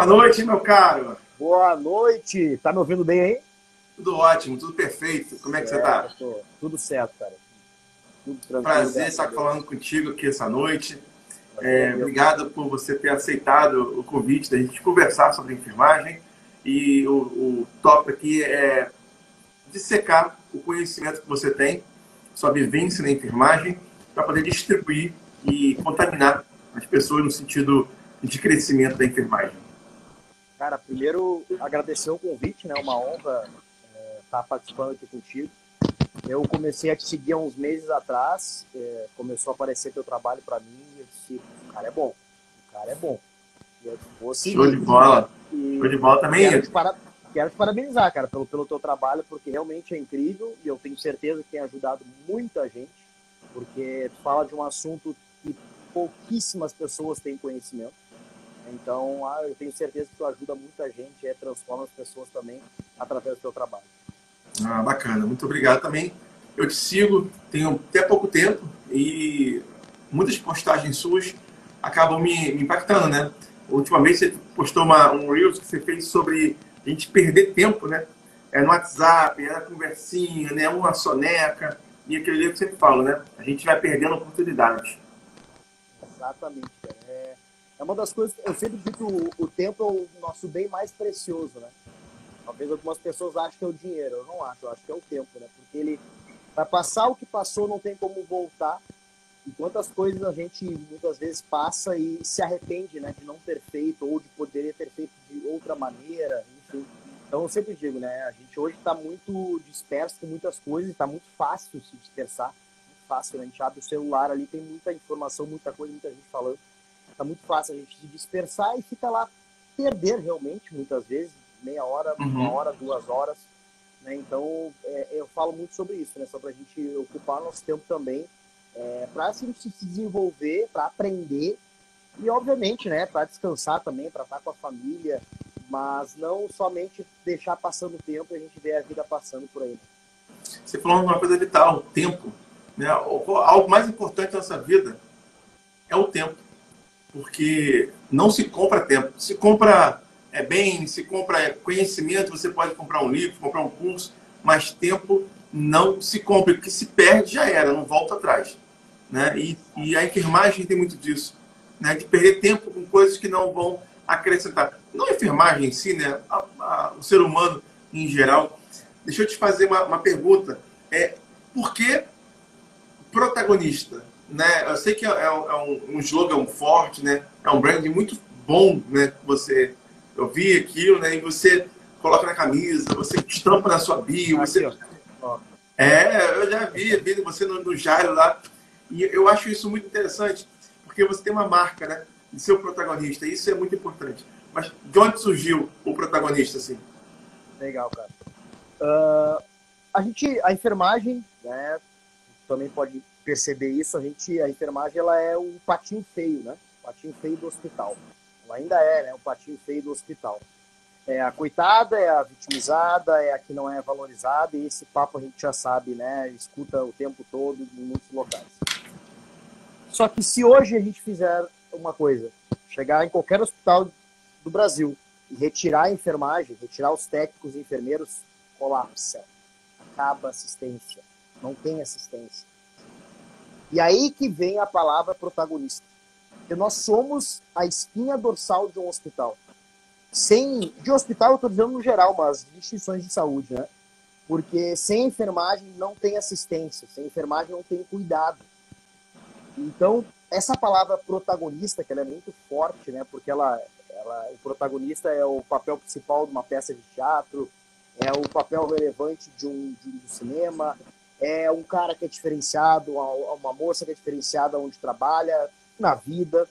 Boa noite, meu caro. Boa noite. Tá me ouvindo bem aí? Tudo ótimo, tudo perfeito. Como é que você tá? Certo. Tudo certo, cara. Tudo tranquilo, Prazer graças a estar Deus. falando contigo aqui essa noite. Prazer é meu. Obrigado por você ter aceitado o convite da gente conversar sobre enfermagem. E o tópico aqui é dissecar o conhecimento que você tem, sua vivência na enfermagem, para poder distribuir e contaminar as pessoas no sentido de crescimento da enfermagem. Cara, primeiro agradecer o convite, né? Uma honra estar participando aqui contigo. Eu comecei a te seguir há uns meses atrás, começou a aparecer teu trabalho para mim e eu disse, o cara é bom, o cara é bom. E eu vou Show seguir. de bola. Show de E bola também. quero te parabenizar, cara, pelo teu trabalho, porque realmente é incrível e eu tenho certeza que tem ajudado muita gente, porque tu fala de um assunto que pouquíssimas pessoas têm conhecimento. Então, eu tenho certeza que tu ajuda muita gente, transforma as pessoas também através do teu trabalho. Ah, bacana, muito obrigado também. Eu te sigo, tenho até pouco tempo e muitas postagens suas acabam me impactando, né? Ultimamente você postou um Reels que você fez sobre a gente perder tempo, né? No WhatsApp, na conversinha, né? Uma soneca, e aquele ali que você fala, né? A gente vai perdendo oportunidades. Exatamente, cara. É uma das coisas, eu sempre digo que o tempo é o nosso bem mais precioso, né? Talvez algumas pessoas achem que é o dinheiro, eu não acho, eu acho que é o tempo, né? Porque ele vai passar o que passou, não tem como voltar. E quantas coisas a gente muitas vezes passa e se arrepende, né, de não ter feito ou de poderia ter feito de outra maneira, enfim. Então eu sempre digo, né, a gente hoje está muito disperso com muitas coisas, está muito fácil se dispersar, muito fácil, né? A gente abre o celular ali, tem muita informação, muita coisa, muita gente falando, está muito fácil a gente se dispersar e fica lá perder realmente, muitas vezes, meia hora, uma Uhum. hora, 2 horas, né? Então eu falo muito sobre isso, né, sobre a gente ocupar nosso tempo também para a gente se desenvolver, para aprender e, obviamente, né, para descansar também, para estar com a família, mas não somente deixar passando o tempo e a gente ver a vida passando por aí. Né? Você falou uma coisa vital, o tempo. Né? Algo mais importante na nossa vida é o tempo. Porque não se compra tempo. Se compra bem, se compra conhecimento, você pode comprar um livro, comprar um curso, mas tempo não se compra. O que se perde já era, não volta atrás. Né? E a enfermagem tem muito disso, né? De perder tempo com coisas que não vão acrescentar. Não a enfermagem em si, né? O ser humano em geral. Deixa eu te fazer uma pergunta. Por que protagonista, né? Eu sei que é um slogan forte, né? É um brand muito bom, né? Eu vi aquilo, né? E você coloca na camisa, você estampa na sua bio, Aqui, você... ó. Ó. Eu já vi você no Jairo lá, e eu acho isso muito interessante, porque você tem uma marca, né? De ser o protagonista, isso é muito importante. Mas de onde surgiu o protagonista, assim? Legal, cara. A enfermagem, né, também pode perceber isso, a enfermagem ela é o patinho feio, né? O patinho feio do hospital. Ela ainda é, né? O patinho feio do hospital. É a coitada, é a vitimizada, é a que não é valorizada, e esse papo a gente já sabe, né? Escuta o tempo todo em muitos locais. Só que se hoje a gente fizer uma coisa, chegar em qualquer hospital do Brasil e retirar a enfermagem, retirar os técnicos e enfermeiros, colapsa. Acaba a assistência. Não tem assistência. E aí que vem a palavra protagonista. Porque nós somos a espinha dorsal de um hospital. De hospital eu estou dizendo no geral, mas de instituições de saúde, né? Porque sem enfermagem não tem assistência, sem enfermagem não tem cuidado. Então, essa palavra protagonista, que ela é muito forte, né? Porque o protagonista é o papel principal de uma peça de teatro, é o papel relevante de um cinema, é um cara que é diferenciado, uma moça que é diferenciada onde trabalha, na vida.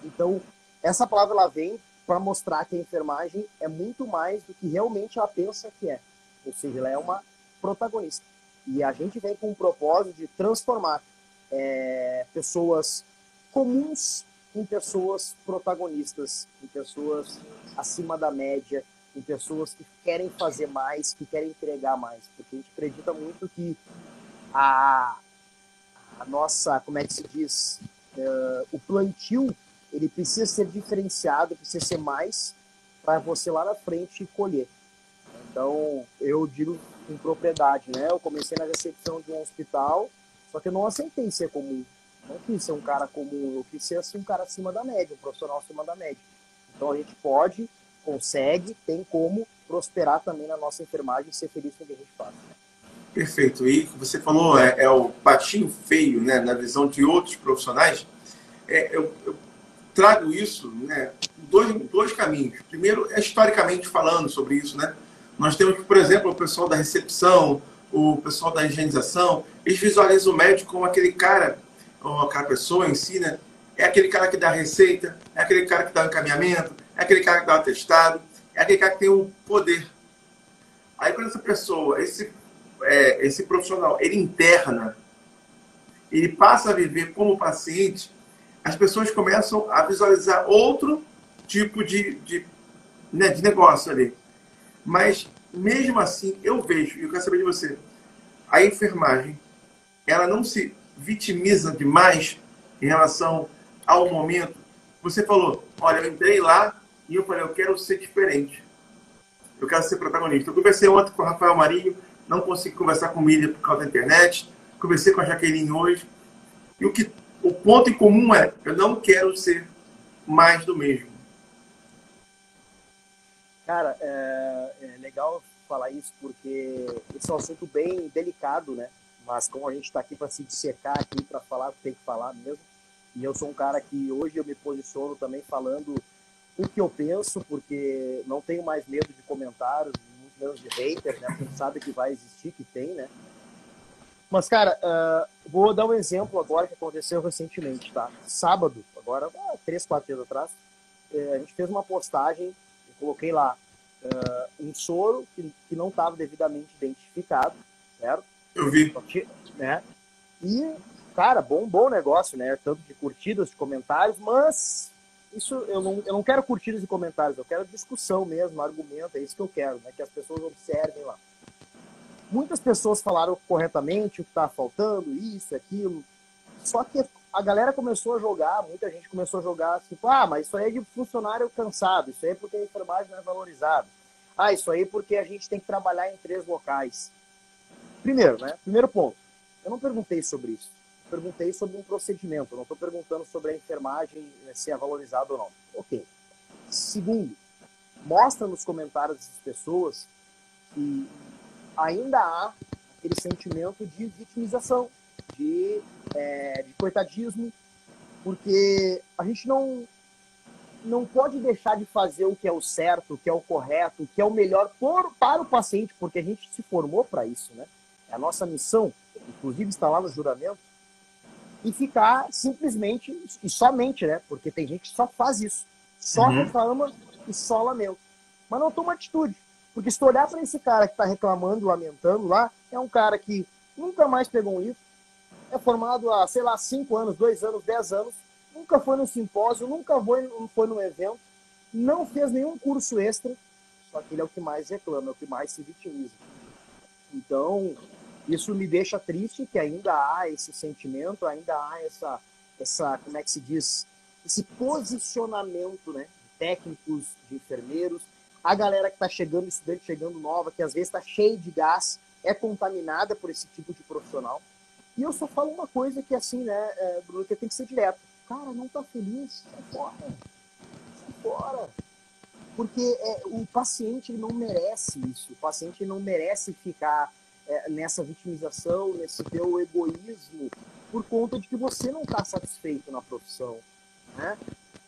Então, essa palavra ela vem para mostrar que a enfermagem é muito mais do que realmente ela pensa que é. Ou seja, ela é uma protagonista. E a gente vem com o propósito de transformar pessoas comuns em pessoas protagonistas, em pessoas acima da média, em pessoas que querem fazer mais, que querem entregar mais. Porque a gente acredita muito que a nossa, como é que se diz, o plantio, ele precisa ser diferenciado, precisa ser mais, para você lá na frente colher. Então, eu digo com propriedade, né? Eu comecei na recepção de um hospital, só que eu não aceitei ser comum. Não quis ser um cara comum, eu quis ser assim, um cara acima da média, um profissional acima da média. Então, a gente pode, consegue, tem como prosperar também na nossa enfermagem e ser feliz com o que a gente faz. Perfeito. E você falou, é o patinho feio, né, na visão de outros profissionais. Eu trago isso, né, dois caminhos. Primeiro, historicamente falando sobre isso, né? Nós temos, por exemplo, o pessoal da recepção, o pessoal da higienização, eles visualizam o médico como aquele cara, ou aquela pessoa em si, né? É aquele cara que dá a receita, é aquele cara que dá o encaminhamento, é aquele cara que dá o atestado, é aquele cara que tem o poder. Aí quando essa pessoa, esse profissional, ele interna, ele passa a viver como paciente, as pessoas começam a visualizar outro tipo né, de negócio ali. Mas, mesmo assim, eu vejo, e eu quero saber de você, a enfermagem, ela não se vitimiza demais em relação ao momento. Você falou, olha, eu entrei lá e eu falei, eu quero ser diferente. Eu quero ser protagonista. Eu conversei ontem com o Rafael Marinho, não consegui conversar com o William por causa da internet, conversei com a Jaqueline hoje, e o ponto em comum é, eu não quero ser mais do mesmo. Cara, é legal falar isso porque esse é um assunto bem delicado, né? Mas como a gente está aqui para se dissecar aqui, para falar o que tem que falar mesmo, e eu sou um cara que hoje eu me posiciono também falando o que eu penso, porque não tenho mais medo de comentários, muito menos de haters, né? Porque a gente sabe que vai existir, que tem, né? Mas, cara, vou dar um exemplo agora que aconteceu recentemente, tá? Sábado, agora, 3, 4 dias atrás, a gente fez uma postagem, eu coloquei lá um soro que não estava devidamente identificado, certo? Eu vi. Né? E, cara, bom negócio, né? Tanto de curtidas, de comentários, mas isso eu não quero curtidas e comentários, eu quero discussão mesmo, argumento, é isso que eu quero, né? Que as pessoas observem lá. Muitas pessoas falaram corretamente o que estava faltando, isso, aquilo. Só que a galera começou a jogar, muita gente começou a jogar, tipo, mas isso aí é de funcionário cansado, isso aí é porque a enfermagem não é valorizada. Isso aí é porque a gente tem que trabalhar em 3 locais. Primeiro, né? Primeiro ponto. Eu não perguntei sobre isso. Eu perguntei sobre um procedimento. Eu não estou perguntando sobre a enfermagem, se é valorizada ou não. Ok. Segundo, mostra nos comentários dessas pessoas que ainda há aquele sentimento de vitimização, de coitadismo, porque a gente não pode deixar de fazer o que é o certo, o que é o correto, o que é o melhor para o paciente, porque a gente se formou para isso, né? É a nossa missão, inclusive está lá no juramento, e ficar simplesmente, e somente, né? Porque tem gente que só faz isso, só reclama e só lamenta, mas não toma atitude. Porque se tu olhar para esse cara que está reclamando, lamentando lá, é um cara que nunca mais pegou um livro, é formado há, sei lá, 5 anos, 2 anos, 10 anos, nunca foi no simpósio, nunca foi no evento, não fez nenhum curso extra, só que ele é o que mais reclama, é o que mais se vitimiza. Então, isso me deixa triste que ainda há esse sentimento, ainda há essa como é que se diz, esse posicionamento, né, de técnicos, de enfermeiros, a galera que está chegando, estudante chegando nova, que às vezes está cheio de gás, é contaminada por esse tipo de profissional. E eu só falo uma coisa que assim, né, Bruno, que tem que ser direto. Cara, não tá feliz, sai fora. Sai fora. Porque o paciente ele não merece isso. O paciente não merece ficar nessa vitimização, nesse teu egoísmo, por conta de que você não está satisfeito na profissão, né?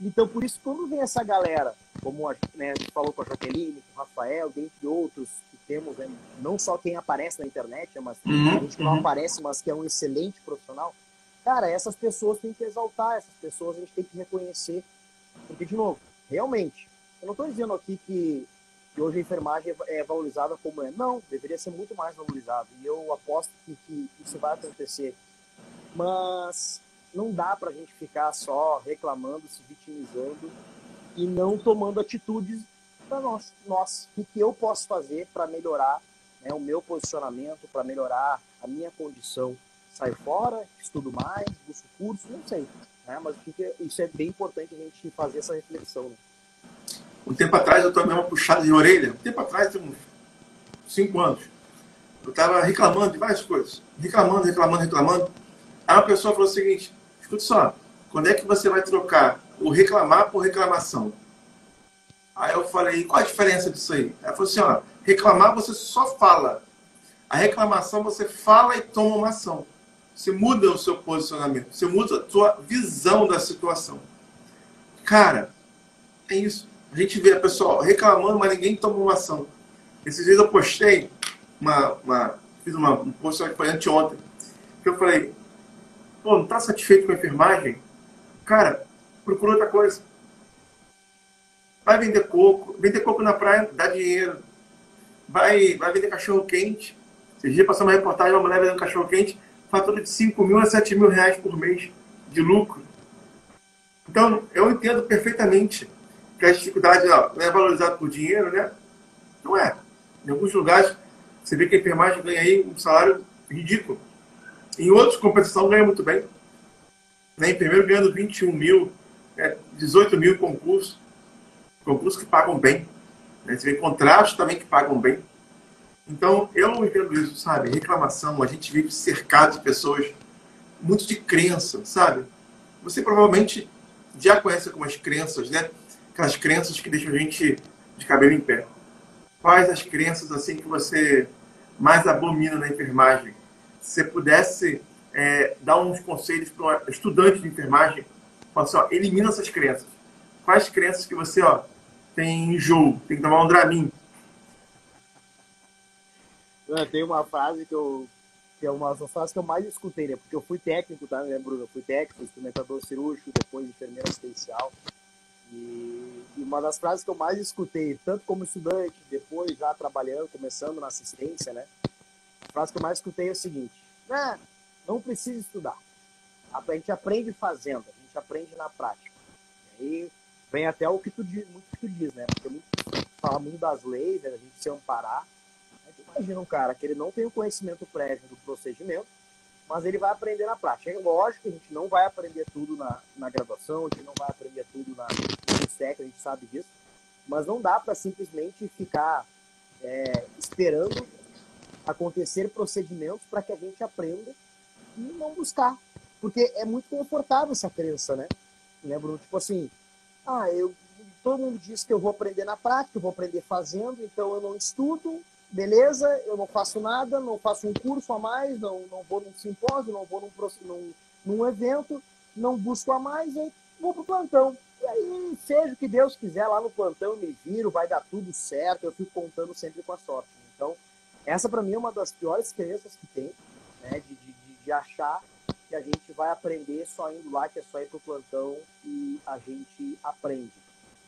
Então, por isso, quando vem essa galera, como a gente falou com a Jaqueline, com o Rafael, dentre outros que temos, né, não só quem aparece na internet, mas a gente que não aparece, mas que é um excelente profissional, cara, essas pessoas tem que exaltar, essas pessoas a gente tem que reconhecer, porque, de novo, realmente, eu não estou dizendo aqui que hoje a enfermagem é valorizada como é. Não, deveria ser muito mais valorizado. E eu aposto que isso vai acontecer. Mas não dá para a gente ficar só reclamando, se vitimizando e não tomando atitudes para nós. O que eu posso fazer para melhorar, né, o meu posicionamento, para melhorar a minha condição? Saio fora, estudo mais, busco curso, não sei. Né? Mas isso é bem importante a gente fazer essa reflexão. Né? Um tempo atrás eu tomei uma puxada de orelha. Um tempo atrás, tem uns 5 anos. Eu estava reclamando de várias coisas. Reclamando. Aí uma pessoa falou o seguinte: escuta só, quando é que você vai trocar o reclamar por reclamação? Aí eu falei: qual a diferença disso aí? Ela falou assim: ó, reclamar você só fala. A reclamação você fala e toma uma ação. Você muda o seu posicionamento. Você muda a sua visão da situação. Cara, é isso. A gente vê a pessoa reclamando, mas ninguém toma uma ação. Esses dias eu postei fiz um post que foi anteontem, que eu falei: pô, não tá satisfeito com a enfermagem? Cara, procura outra coisa. Vai vender coco. Vender coco na praia dá dinheiro. Vai vender cachorro quente. Esses dias passou uma reportagem de uma mulher vendendo cachorro quente, fatura de 5 mil a 7 mil reais por mês de lucro. Então, eu entendo perfeitamente que a dificuldade não é valorizada por dinheiro, né? Não é. Em alguns lugares, você vê que a enfermagem ganha aí um salário ridículo. Em outros, compensação, ganha muito bem. Né? Enfermeiro ganhando 21 mil, 18 mil em concursos que pagam bem. Né? Você vê contratos também que pagam bem. Então, eu não entendo isso, sabe? Reclamação, a gente vive cercado de pessoas muito de crença, sabe? Você provavelmente já conhece algumas crenças, né? Aquelas crenças que deixam a gente de cabelo em pé. Quais as crenças assim que você mais abomina na enfermagem? Se você pudesse dar uns conselhos para um estudante de enfermagem, fala assim, ó, elimina essas crenças. Quais crenças que você tem enjoo, tem que tomar um Dramin? Tem uma frase que é uma das frases que eu mais escutei, né? Porque eu fui técnico, tá, né, Bruno? Eu fui técnico, instrumentador cirúrgico, depois enfermeiro assistencial. E uma das frases que eu mais escutei, tanto como estudante, depois já trabalhando, começando na assistência, né? A frase que eu mais escutei é o seguinte: não precisa estudar. A gente aprende fazendo, a gente aprende na prática. E aí vem até o que tu diz, né? Porque fala muito das leis, né? A gente se amparar. Imagina um cara que ele não tem o conhecimento prévio do procedimento, mas ele vai aprender na prática. É lógico que a gente não vai aprender tudo na graduação, a gente não vai aprender tudo no técnico, a gente sabe disso, mas não dá para simplesmente ficar esperando acontecer procedimentos para que a gente aprenda e não buscar. Porque é muito confortável essa crença, né, Bruno? Tipo assim, todo mundo diz que eu vou aprender na prática, eu vou aprender fazendo, então eu não estudo, beleza, eu não faço nada, não faço um curso a mais, não vou num simpósio, não vou num evento, não busco a mais, aí vou pro plantão. E aí, seja o que Deus quiser, lá no plantão eu me viro, vai dar tudo certo, eu fico contando sempre com a sorte. Então, essa para mim é uma das piores crenças que tem, né, de achar que a gente vai aprender só indo lá, que é só ir pro plantão e a gente aprende.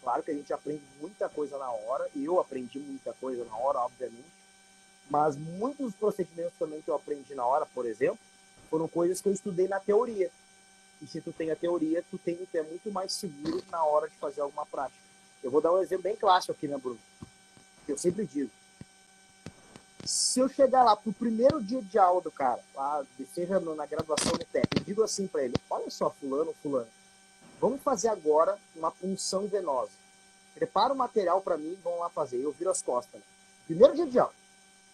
Claro que a gente aprende muita coisa na hora, eu aprendi muita coisa na hora, obviamente, mas muitos dos procedimentos também que eu aprendi na hora, por exemplo, foram coisas que eu estudei na teoria. E se tu tem a teoria, tu é muito mais seguro na hora de fazer alguma prática. Eu vou dar um exemplo bem clássico aqui, né, Bruno? Que eu sempre digo. Se eu chegar lá pro primeiro dia de aula do cara, lá, seja na graduação do técnico, eu digo assim para ele: olha só, fulano, vamos fazer agora uma punção venosa. Prepara o material para mim e vamos lá fazer. Eu viro as costas. Né? Primeiro dia de aula.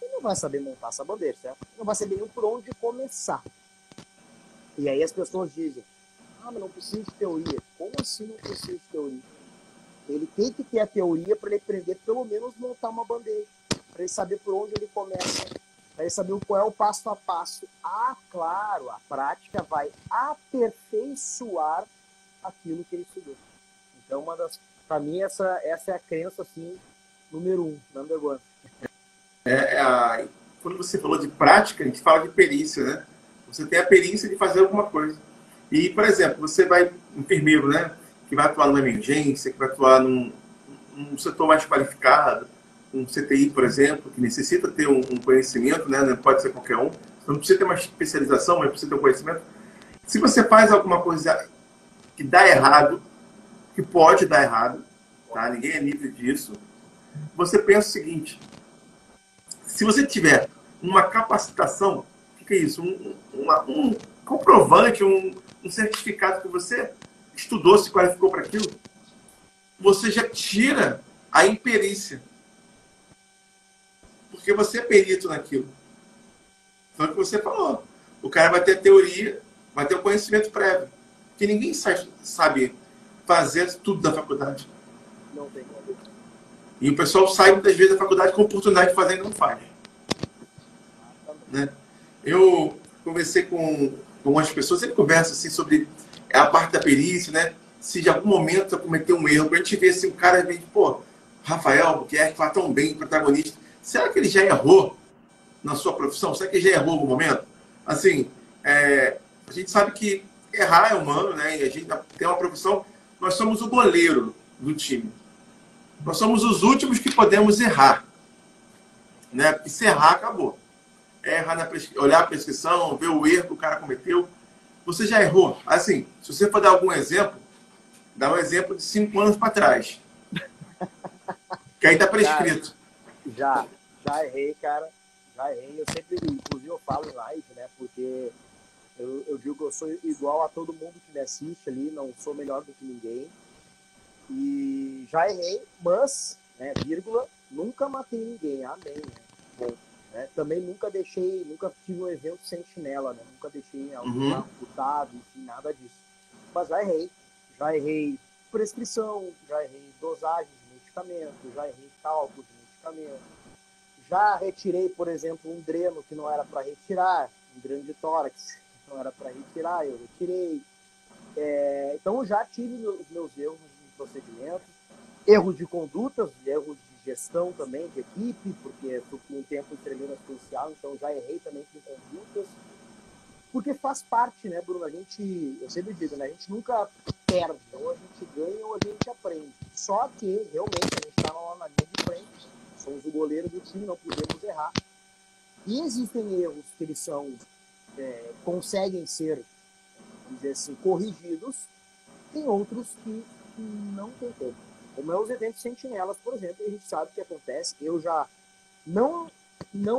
Ele não vai saber montar essa bandeira, certo? Não vai saber nem por onde começar. E aí as pessoas dizem: mas não precisa de teoria. Como assim não precisa de teoria? Ele tem que ter a teoria para ele aprender pelo menos montar uma bandeira. Para ele saber por onde ele começa. Para ele saber qual é o passo a passo. Claro, a prática vai aperfeiçoar aquilo que ele estudou. Então, para mim, essa é a crença, assim, número 1, number one. Quando você falou de prática, a gente fala de perícia, né? Você tem a perícia de fazer alguma coisa. E, por exemplo, você vai, enfermeiro, né? Que vai atuar numa emergência, que vai atuar num setor mais qualificado, um CTI, por exemplo, que necessita ter um conhecimento, né? Não pode ser qualquer um. Você não precisa ter uma especialização, mas precisa ter um conhecimento. Se você faz alguma coisa que dá errado, que pode dar errado, tá? Ninguém é livre disso. Você pensa o seguinte: se você tiver uma capacitação, o que é isso? Um comprovante, um certificado que você estudou, se qualificou para aquilo, você já tira a imperícia. Porque você é perito naquilo. Foi o que você falou. O cara vai ter a teoria, vai ter o conhecimento prévio. Que ninguém sabe fazer tudo da faculdade. Não tem como. E o pessoal sai muitas vezes da faculdade com oportunidade de fazer e não faz. Né? Eu conversei com algumas pessoas, sempre converso assim, sobre a parte da perícia, né? Se de algum momento eu cometer um erro, pra gente ver se o cara vem, pô, Rafael, que é que fala tão bem, protagonista, será que ele já errou na sua profissão? Será que ele já errou em algum momento? Assim, a gente sabe que errar é humano, né? E a gente tem uma profissão, nós somos o goleiro do time. Nós somos os últimos que podemos errar. Né? Porque se errar, acabou. Errar olhar a prescrição, ver o erro que o cara cometeu. Você já errou? Assim, se você for dar algum exemplo, dá um exemplo de 5 anos para trás. Que aí está prescrito. Cara, já errei, cara. Já errei. Eu sempre, inclusive, eu falo em live, né? Porque eu digo que eu sou igual a todo mundo que me assiste ali, não sou melhor do que ninguém. E já errei, mas, né, vírgula, nunca matei ninguém. Amém, né? Bom, né? Também nunca tive um evento sem chinela, né? Nunca deixei alguém amputado, enfim, nada disso. Mas já errei prescrição, já errei dosagem de medicamento, já errei cálculo de medicamento. Já retirei, por exemplo, um dreno que não era para retirar, um dreno de tórax que não era para retirar, eu retirei. Então, eu já tive os meus erros em procedimento, erros de condutas, erros de gestão também, de equipe, porque fui um tempo enfermeiro assistencial, então já errei também com condutas, porque faz parte, né, Bruno? Eu sempre digo, né, a gente nunca perde, ou a gente ganha ou a gente aprende. Só que, realmente, a gente está na linha de frente, somos o goleiro do time, não podemos errar. E existem erros que eles conseguem ser, vamos dizer assim, corrigidos, tem outros que não tem como. Como é os eventos sentinelas, por exemplo, a gente sabe o que acontece. Eu já não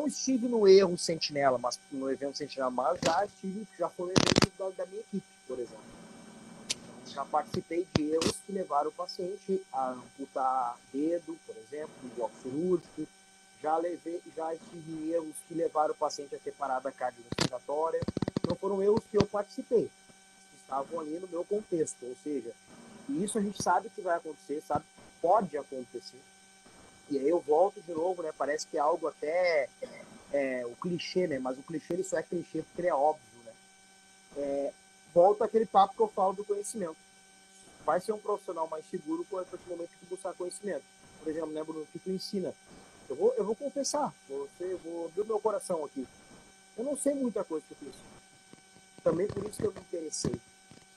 estive no erro sentinela, mas no evento sentinela, mas já foi no evento da minha equipe, por exemplo. Então, já participei de erros que levaram o paciente a amputar dedo, por exemplo, no bloco cirúrgico. Já estive em erros que levaram o paciente a ter parada cardiorrespiratória. Não foram erros que eu participei, que estavam ali no meu contexto, ou seja, e isso a gente sabe que vai acontecer, sabe que pode acontecer. E aí eu volto de novo, né? Parece que é algo até o clichê, né? Mas o clichê ele só é clichê porque ele é óbvio, né? Volta aquele papo que eu falo do conhecimento. Vai ser um profissional mais seguro a partir do momento que tu buscar conhecimento. Por exemplo, né, Bruno, que tu ensina. Eu vou confessar, vou abrir o meu coração aqui. Eu não sei muita coisa que eu ensino. Também por isso que eu me interessei.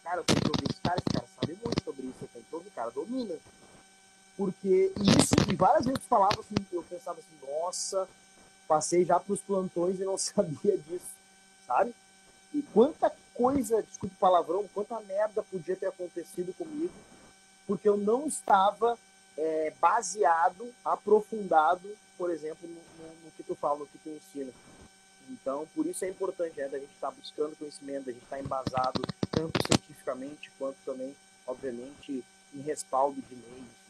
Cara, eu tenho que ouvir esse cara sabe muito sobre isso, o cara domina. Porque isso, e várias vezes falava assim, eu pensava assim, nossa, passei já pros plantões e não sabia disso, sabe? E quanta coisa, desculpe o palavrão, quanta merda podia ter acontecido comigo, porque eu não estava baseado, aprofundado, por exemplo, no que tu fala, no que tu ensina. Então, por isso é importante, né, da gente estar buscando conhecimento, da gente estar embasado tanto cientificamente quanto também, obviamente, em respaldo de meios.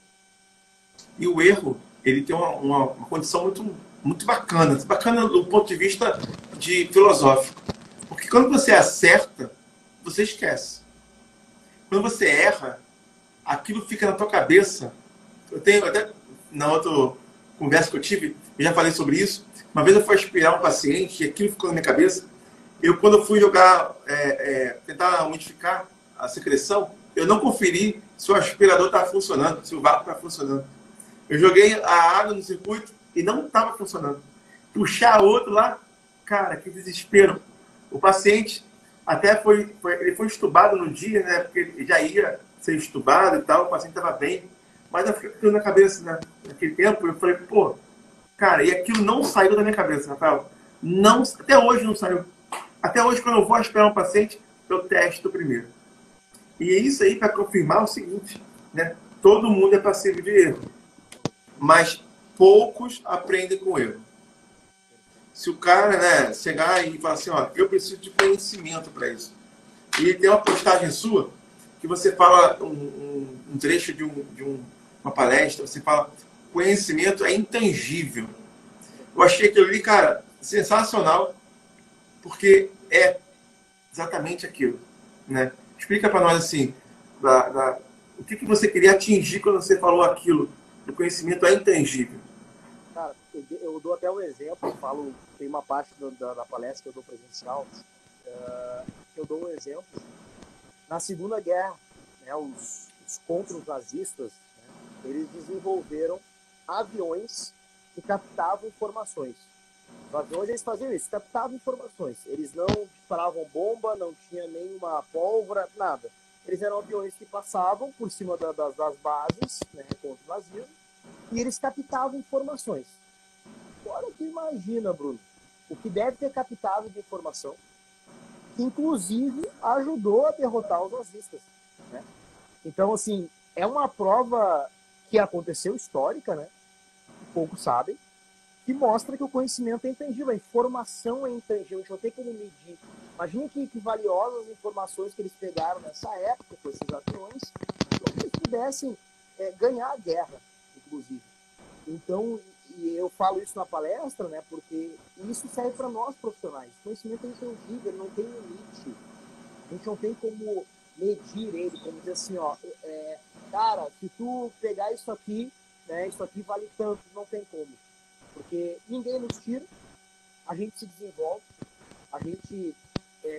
E o erro, ele tem uma condição muito, muito bacana do ponto de vista filosófico. Porque quando você acerta, você esquece. Quando você erra, aquilo fica na tua cabeça. Eu tenho até, na outra conversa que eu tive, eu já falei sobre isso. Uma vez eu fui aspirar um paciente e aquilo ficou na minha cabeça. Quando eu fui tentar modificar a secreção, eu não conferi se o aspirador estava funcionando, se o vácuo estava funcionando. Eu joguei a água no circuito e não estava funcionando. Puxar outro lá, cara, que desespero. O paciente até ele foi estubado no dia, né? Porque ele já ia ser estubado e tal, o paciente estava bem. Mas eu fiquei na cabeça, né, naquele tempo, eu falei, pô, cara, e aquilo não saiu da minha cabeça, Rafael. Não, até hoje não saiu. Até hoje, quando eu vou aspirar um paciente, eu testo primeiro. E é isso aí para confirmar o seguinte, né? Todo mundo é passível de erro. Mas poucos aprendem com erro. Se o cara, né, chegar e falar assim, ó, eu preciso de conhecimento para isso. E tem uma postagem sua que você fala um trecho de uma palestra, você fala conhecimento é intangível. Eu achei aquilo ali, cara, sensacional, porque é exatamente aquilo, né? Explica para nós assim, o que você queria atingir quando você falou aquilo. O conhecimento é intangível. Cara, eu dou até um exemplo, eu falo, tem uma parte da palestra que eu dou presencial, que eu dou um exemplo. Na Segunda Guerra, né, os contra os nazistas, né, eles desenvolveram aviões que captavam informações. Os aviões, eles faziam isso, captavam informações. Eles não disparavam bomba, não tinha nenhuma pólvora, nada. Eles eram aviões que passavam por cima das bases, né, contra o nazismo, e eles captavam informações. Olha que imagina, Bruno, o que deve ter captado de informação, que inclusive ajudou a derrotar os nazistas, né? Então, assim, é uma prova que aconteceu, histórica, né? Poucos sabem, que mostra que o conhecimento é intangível, a informação é intangível, a gente não tem como medir. Imagina que valiosas informações que eles pegaram nessa época, com esses aviões, para que eles pudessem ganhar a guerra, inclusive. Então, e eu falo isso na palestra, né, porque isso serve para nós profissionais. O conhecimento é intangível, ele não tem limite. A gente não tem como medir ele, como dizer assim, ó, cara, se tu pegar isso aqui, né, isso aqui vale tanto, não tem como. Porque ninguém nos tira, a gente se desenvolve, a gente,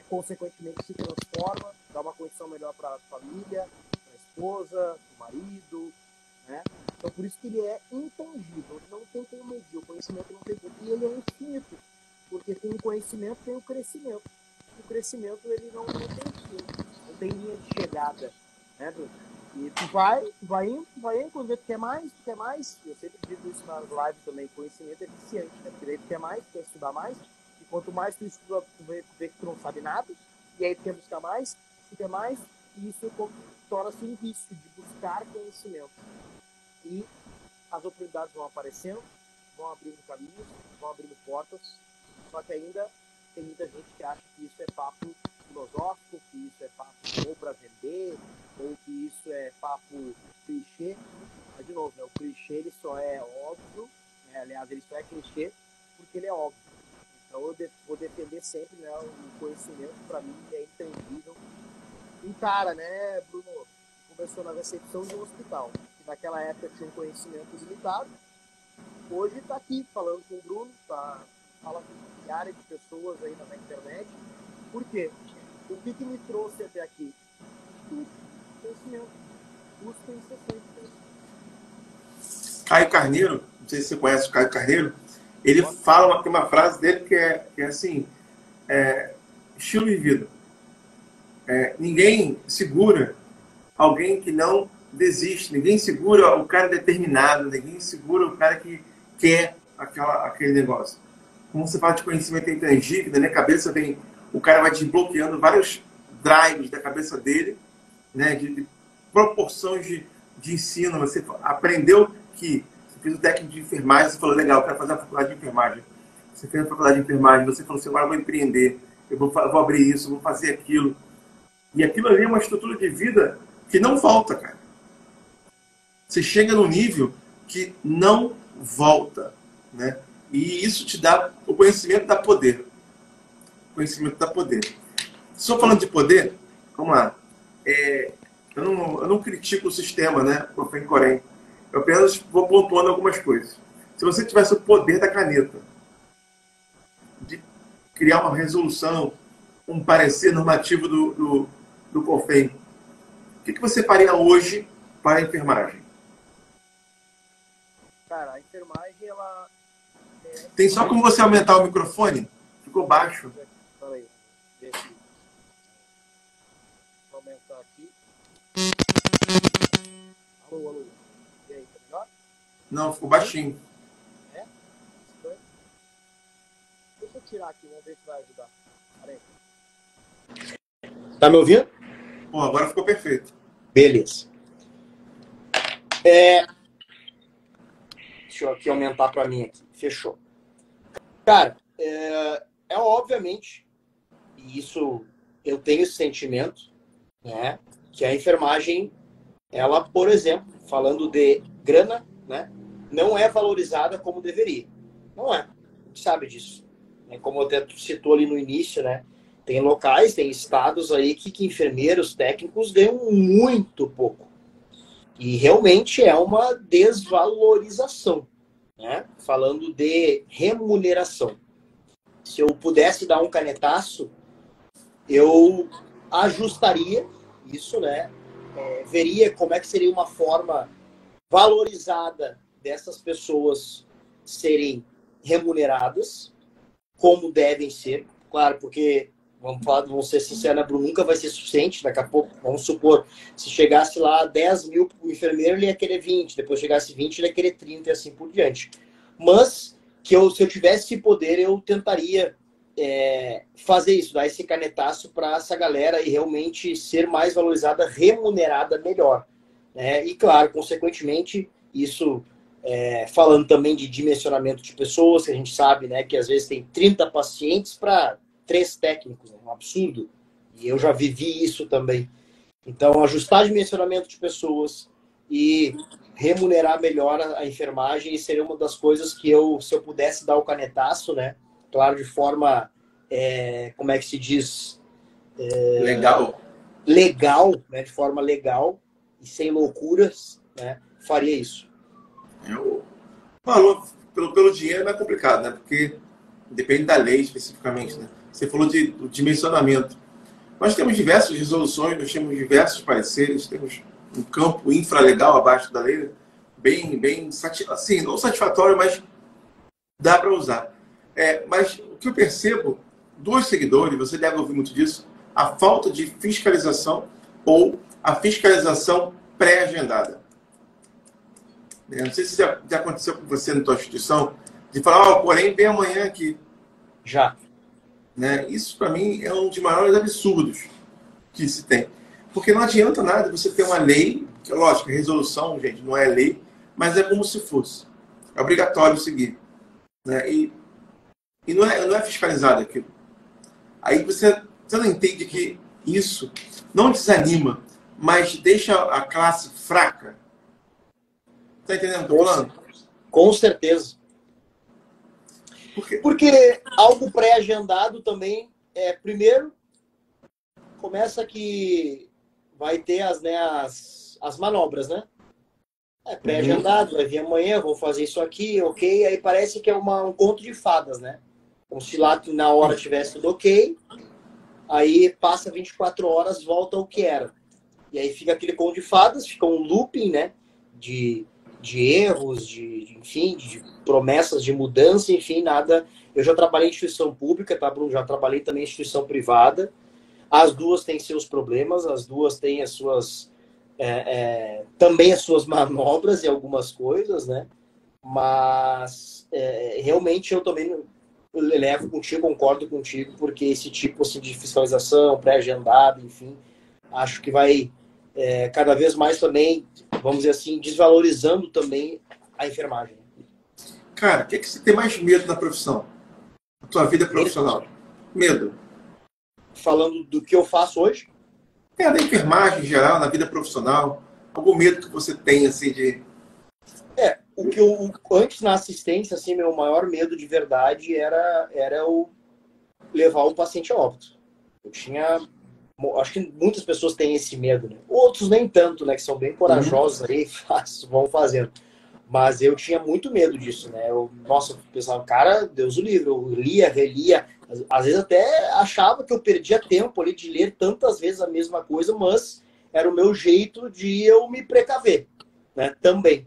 consequentemente, se transforma, dá uma condição melhor para a família, para a esposa, para o marido, né? Então, por isso que ele é intangível, não tem como medir, o conhecimento não tem como, e ele é infinito, porque com o conhecimento tem o crescimento. O crescimento, ele não tem fim, não tem linha de chegada, né, Bruno? E tu vai indo, quando vê que quer mais, eu sempre digo isso nas lives também, conhecimento é eficiente, né? Porque daí tu quer mais, tu quer estudar mais, e quanto mais tu estuda, tu vê que tu não sabe nada, e aí tu quer buscar mais, tu quer mais, e isso torna-se um vício de buscar conhecimento. E as oportunidades vão aparecendo, vão abrindo caminhos, vão abrindo portas, só que ainda tem muita gente que acha que isso é papo filosófico, que isso é papo ou para vender, ou que isso é papo clichê. Mas, de novo, né, o clichê ele só é óbvio, né, aliás, ele só é clichê porque ele é óbvio. Então, eu vou defender sempre, né, o conhecimento, para mim, é intangível. Um cara, né, Bruno, começou na recepção de um hospital, que naquela época tinha um conhecimento limitado. Hoje está aqui falando com o Bruno, fala com milhares de pessoas aí na internet. Por quê? O que me trouxe até aqui? Tudo. Conhecimento. Busca incessante. Caio Carneiro, não sei se você conhece o Caio Carneiro, ele fala, tem uma frase dele que é assim, estilo de vida. Ninguém segura alguém que não desiste, ninguém segura o cara determinado, ninguém segura o cara que quer aquele negócio. Como você fala de conhecimento intangível, na minha cabeça vem, o cara vai desbloqueando vários drives da cabeça dele, né, de proporções de ensino. Você aprendeu que você fez o técnico de enfermagem, você falou, legal, eu quero fazer a faculdade de enfermagem. Você fez a faculdade de enfermagem, você falou assim, agora eu vou empreender, eu vou abrir isso, eu vou fazer aquilo. E aquilo ali é uma estrutura de vida que não volta, cara. Você chega num nível que não volta, né? E isso te dá, o conhecimento dá poder. O conhecimento dá poder. Só falando de poder, vamos lá. Eu não critico o sistema, né? O FENCOREM. Eu apenas vou pontuando algumas coisas. Se você tivesse o poder da caneta, de criar uma resolução, um parecer normativo do COFEM, o que você faria hoje para a enfermagem? Cara, a enfermagem, ela... Tem só como você aumentar o microfone? Ficou baixo. Peraí, deixa eu aumentar aqui. Alô. E aí, tá melhor? Não, ficou baixinho. Deixa eu tirar aqui, vamos ver se vai ajudar. Peraí. Tá me ouvindo? Pô, agora ficou perfeito. Beleza. Deixa eu aqui aumentar para mim aqui. Fechou. Cara, obviamente, e isso eu tenho esse sentimento, né, que a enfermagem, ela, por exemplo, falando de grana, né, não é valorizada como deveria. Não é. A gente sabe disso. Como eu até citou ali no início, né? Tem locais, tem estados aí que enfermeiros técnicos ganham muito pouco. E realmente é uma desvalorização, né? Falando de remuneração. Se eu pudesse dar um canetaço, eu ajustaria isso, né? Veria como é que seria uma forma valorizada dessas pessoas serem remuneradas, como devem ser, claro, porque vamos ser sinceros, né, Bruno, nunca vai ser suficiente. Daqui a pouco, vamos supor, se chegasse lá 10 mil para o enfermeiro, ele ia querer 20, depois chegasse 20, ele ia querer 30 e assim por diante. Mas se eu tivesse esse poder, eu tentaria fazer isso, dar esse canetaço para essa galera e realmente ser mais valorizada, remunerada melhor, né? E claro, consequentemente, isso falando também de dimensionamento de pessoas, que a gente sabe, né, que às vezes tem 30 pacientes para 3 técnicos, é um absurdo. E eu já vivi isso também. Então, ajustar dimensionamento de pessoas e remunerar melhor a enfermagem seria uma das coisas que se eu pudesse dar o canetaço, né? Claro, de forma, como é que se diz? Legal, né? De forma legal e sem loucuras, né? Faria isso. O valor pelo dinheiro é complicado, né? Porque depende da lei especificamente, né? Você falou do dimensionamento. Nós temos diversas resoluções, nós temos diversos pareceres, temos um campo infralegal abaixo da lei, bem assim, não satisfatório, mas dá para usar. Mas o que eu percebo dos seguidores, você deve ouvir muito disso, a falta de fiscalização ou a fiscalização pré-agendada. Não sei se já aconteceu com você na tua instituição, de falar, porém, vem amanhã aqui. Já. Né? Isso, para mim, é um dos maiores absurdos que se tem. Porque não adianta nada você ter uma lei, que, lógico, resolução, gente, não é lei, mas é como se fosse. É obrigatório seguir. Né? E não é fiscalizado aquilo. Aí você não entende que isso não desanima, mas deixa a classe fraca. Está entendendo o que eu estou falando? Com certeza. Porque algo pré-agendado também, primeiro, começa que vai ter as manobras, né? Pré-agendado, vai vir amanhã, vou fazer isso aqui, ok. Aí parece que é um conto de fadas, né? Como se lá na hora tivesse tudo ok, aí passa 24 horas, volta ao que era. E aí fica aquele conto de fadas, fica um looping, né? De erros, enfim, de promessas de mudança, enfim, nada. Eu já trabalhei em instituição pública, tá, Bruno? Já trabalhei também em instituição privada. As duas têm seus problemas, as duas têm as suas também as suas manobras e algumas coisas, né? Mas realmente eu também levo contigo, concordo contigo, porque esse tipo assim, de fiscalização pré-agendada, enfim, acho que vai cada vez mais também, vamos dizer assim, desvalorizando também a enfermagem. Cara, o que você tem mais medo na profissão? Na tua vida profissional? Medo. Falando do que eu faço hoje? Da enfermagem em geral, na vida profissional. Algum medo que você tem, assim, de... O que eu, antes na assistência, assim, meu maior medo de verdade era eu levar um paciente a óbito. Eu tinha... Acho que muitas pessoas têm esse medo, né? Outros nem tanto, né? Que são bem corajosos aí, vão fazendo. Mas eu tinha muito medo disso, né? Eu pensava, cara, Deus o livre. Eu lia, relia. Às vezes até achava que eu perdia tempo ali de ler tantas vezes a mesma coisa, mas era o meu jeito de eu me precaver, né? Também.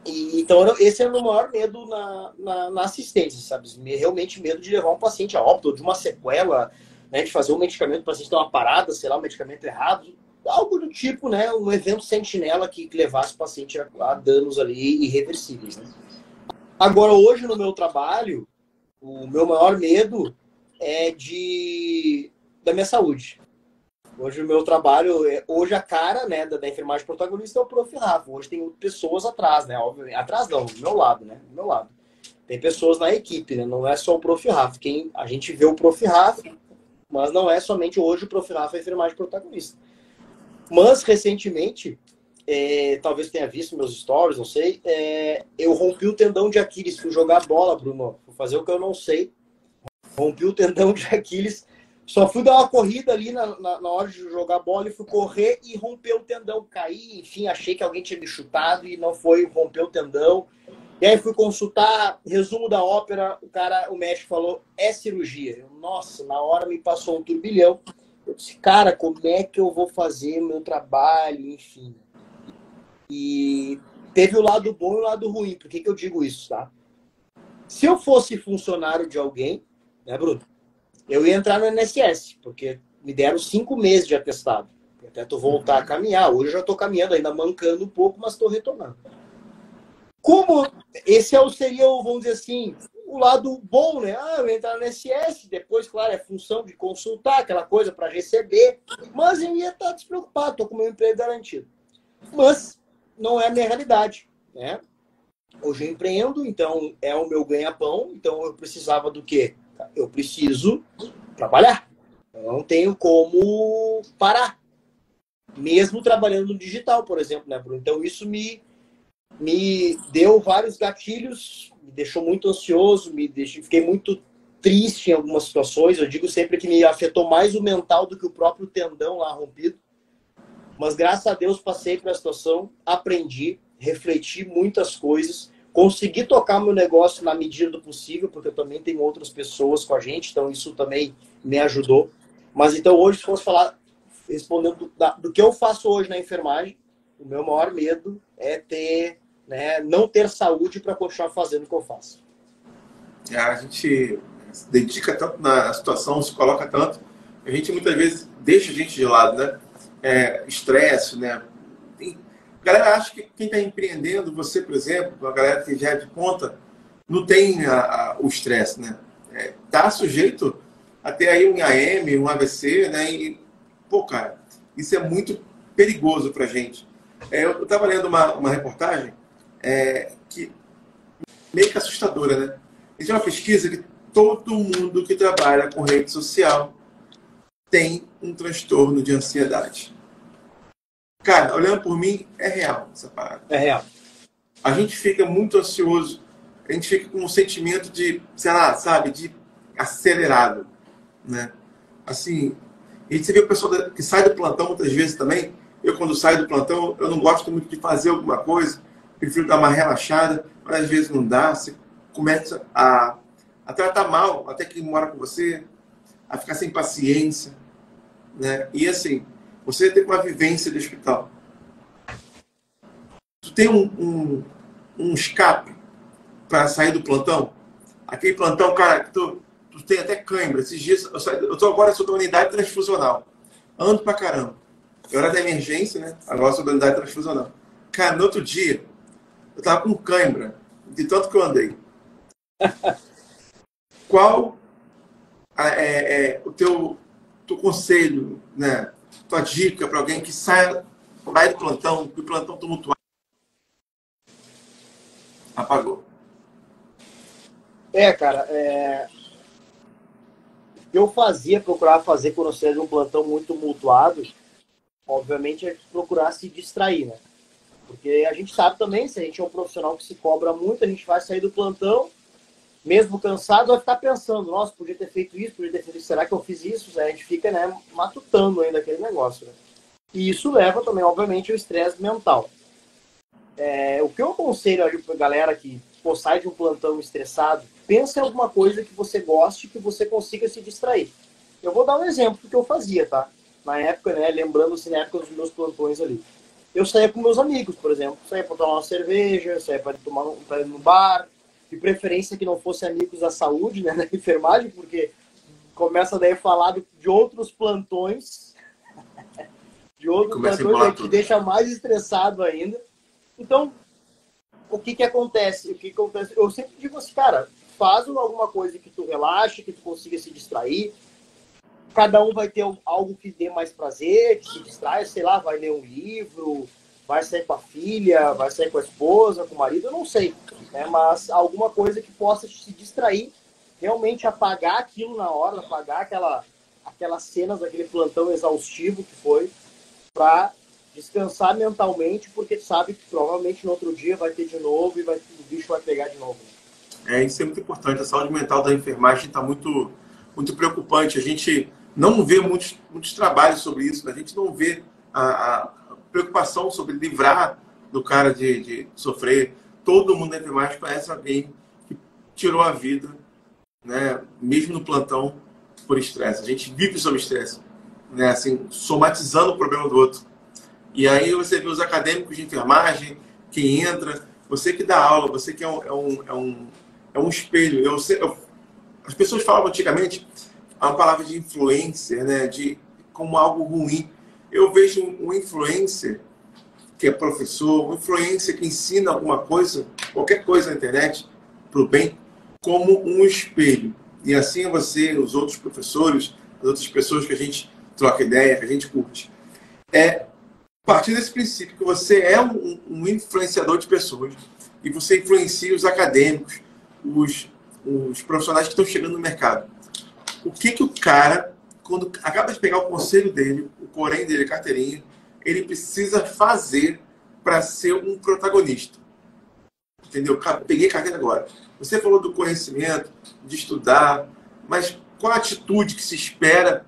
Então, esse era o meu maior medo na assistência, sabe? Realmente medo de levar um paciente a óbito, ou de uma sequela, né? De fazer um medicamento, o paciente ter uma parada, sei lá, um medicamento errado. Algo do tipo, né? Um evento sentinela que levasse o paciente a danos ali irreversíveis, né? Agora, hoje no meu trabalho, o meu maior medo é da minha saúde. Hoje o meu trabalho, hoje a cara, né, da enfermagem protagonista é o Prof. Rafa. Hoje tem pessoas atrás, né? Obviamente. Atrás não, do meu lado, né? Do meu lado. Tem pessoas na equipe, né? Não é só o Prof. Rafa. A gente vê o Prof. Rafa, mas não é somente hoje o Prof. Rafa é a enfermagem protagonista. Mas, recentemente, talvez tenha visto meus stories, não sei, eu rompi o tendão de Aquiles, fui jogar bola, Bruno, fui fazer o que eu não sei, rompi o tendão de Aquiles, só fui dar uma corrida ali na hora de jogar bola e fui correr e romper o tendão, caí, enfim, achei que alguém tinha me chutado e não foi, romper o tendão. E aí fui consultar, resumo da ópera, o médico falou, é cirurgia. Nossa, na hora me passou um turbilhão. Eu disse, cara, como é que eu vou fazer meu trabalho, enfim. E teve o lado bom e o lado ruim. Por que eu digo isso, tá? Se eu fosse funcionário de alguém, né, Bruno? Eu ia entrar no INSS, porque me deram 5 meses de atestado. Até tu voltar a caminhar. Hoje eu já estou caminhando, ainda mancando um pouco, mas estou retomando. Como esse seria, vamos dizer assim, o lado bom, né? Eu ia entrar no INSS, depois, claro, é função de consultar, aquela coisa para receber, mas eu ia estar despreocupado, estou com o meu emprego garantido. Mas não é a minha realidade, né? Hoje eu empreendo, então é o meu ganha-pão, então eu precisava do quê? Eu preciso trabalhar. Eu não tenho como parar. Mesmo trabalhando no digital, por exemplo, né, Bruno? Então isso me deu vários gatilhos, me deixou muito ansioso, fiquei muito triste em algumas situações. Eu digo sempre que me afetou mais o mental do que o próprio tendão lá rompido. Mas graças a Deus passei por a situação, aprendi, refleti muitas coisas, consegui tocar meu negócio na medida do possível, porque eu também tenho outras pessoas com a gente, então isso também me ajudou. Mas então hoje, se fosse falar, respondendo do que eu faço hoje na enfermagem, o meu maior medo é não ter saúde para continuar fazendo o que eu faço. A gente se dedica tanto na situação, se coloca tanto, a gente muitas vezes deixa a gente de lado, né? Estresse, né? A galera acha que quem está empreendendo, você, por exemplo, a galera que já é de ponta, não tem o estresse, né? Tá sujeito a ter aí um AM, um AVC, né? E, pô, cara, isso é muito perigoso pra gente. Eu estava lendo uma reportagem que meio que assustadora, né? Existe uma pesquisa que todo mundo que trabalha com rede social tem um transtorno de ansiedade. Cara, olhando por mim, é real essa parada. É real. A gente fica muito ansioso, a gente fica com um sentimento de, sei lá, sabe, de acelerado, né? Assim, a gente vê o pessoal que sai do plantão muitas vezes também. Eu, quando saio do plantão, eu não gosto muito de fazer alguma coisa, prefiro dar uma relaxada, mas às vezes não dá. Você começa a tratar mal até quem mora com você, a ficar sem paciência, né? E assim, você tem uma vivência de hospital. Tu tem um escape para sair do plantão? Aquele plantão, cara, que tu tem até cãibra. Esses dias, agora sou da unidade transfusional. Ando pra caramba. Eu era da emergência, né? Agora sou da unidade transfusional. Cara, no outro dia, eu tava com cãibra, de tanto que eu andei. Qual o teu conselho, né? Tua dica para alguém que vai do plantão, que o plantão tumultuado apagou? Cara, o que eu procurava fazer quando você era um plantão muito tumultuado, obviamente é procurar se distrair, né? Porque a gente sabe também, se a gente é um profissional que se cobra muito, a gente vai sair do plantão, mesmo cansado, vai ficar pensando, nossa, podia ter feito isso, podia ter feito isso, será que eu fiz isso? A gente fica, né, matutando ainda aquele negócio, né? E isso leva também, obviamente, ao estresse mental. O que eu aconselho a galera que sai de um plantão estressado, pensa em alguma coisa que você goste, que você consiga se distrair. Eu vou dar um exemplo do que eu fazia, tá? Na época, né, lembrando-se na época dos meus plantões ali. Eu saía com meus amigos, por exemplo. Saía para tomar uma cerveja, saía para ir no bar, de preferência que não fosse amigos da saúde, né, da enfermagem, porque começa daí a falar de outros plantões, que te deixa mais estressado ainda. Então, o que acontece? Eu sempre digo assim, cara, faz alguma coisa que tu relaxe, que tu consiga se distrair. Cada um vai ter algo que dê mais prazer, que se distrai, sei lá, vai ler um livro, vai sair com a filha, vai sair com a esposa, com o marido, eu não sei. Né? Mas alguma coisa que possa se distrair, realmente apagar aquilo na hora, apagar aquelas cenas daquele plantão exaustivo que foi, para Descansar mentalmente, porque tu sabe que provavelmente no outro dia vai ter de novo e o bicho vai pegar de novo. Isso é muito importante. A saúde mental da enfermagem está muito, muito preocupante. A gente não vê muitos trabalhos sobre isso, né? A gente não vê a preocupação sobre livrar do cara de sofrer. Todo mundo da enfermagem conhece alguém que tirou a vida, né? Mesmo no plantão, por estresse. A gente vive sob estresse, né? Assim, somatizando o problema do outro. E aí você vê os acadêmicos de enfermagem, que entra, você que dá aula, você que é um espelho. As pessoas falavam antigamente a palavra de influencer, né, como algo ruim. Eu vejo um influencer que é professor, um influencer que ensina alguma coisa, qualquer coisa na internet, para o bem, como um espelho. E assim você, os outros professores, as outras pessoas que a gente troca ideia, que a gente curte. A partir desse princípio que você é um influenciador de pessoas e você influencia os acadêmicos, os profissionais que estão chegando no mercado. O que o cara, quando acaba de pegar o conselho dele, o corém dele, a carteirinha, ele precisa fazer para ser um protagonista? Entendeu? Peguei carteira agora. Você falou do conhecimento, de estudar, mas qual a atitude que se espera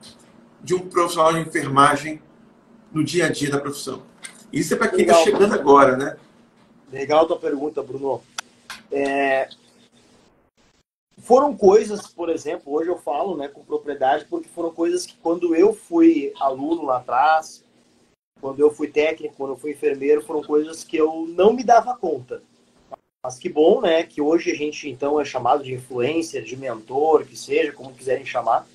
de um profissional de enfermagem no dia a dia da profissão? Isso é para quem está chegando agora, né? Legal a tua pergunta, Bruno. Foram coisas, por exemplo, hoje eu falo, né, com propriedade, porque foram coisas que quando eu fui aluno lá atrás, quando eu fui técnico, quando eu fui enfermeiro, foram coisas que eu não me dava conta. Mas que bom, né, que hoje a gente então é chamado de influencer, de mentor, que seja, como quiserem chamar.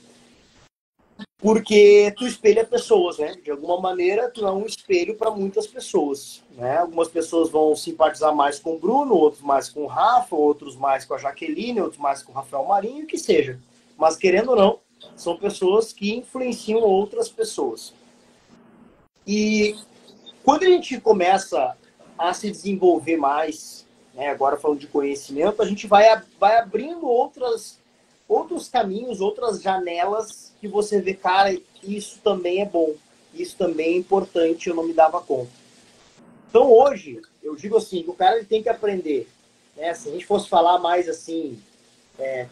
Porque tu espelha pessoas, né? De alguma maneira, tu é um espelho para muitas pessoas, né? Algumas pessoas vão simpatizar mais com o Bruno, outros mais com o Rafa, outros mais com a Jaqueline, outros mais com o Rafael Marinho, o que seja. Mas, querendo ou não, são pessoas que influenciam outras pessoas. E quando a gente começa a se desenvolver mais, né? Agora falando de conhecimento, a gente vai abrindo outros caminhos, outras janelas que você vê, cara, isso também é bom, isso também é importante, eu não me dava conta. Então hoje, eu digo assim, o cara ele tem que aprender, né? Se a gente fosse falar mais assim,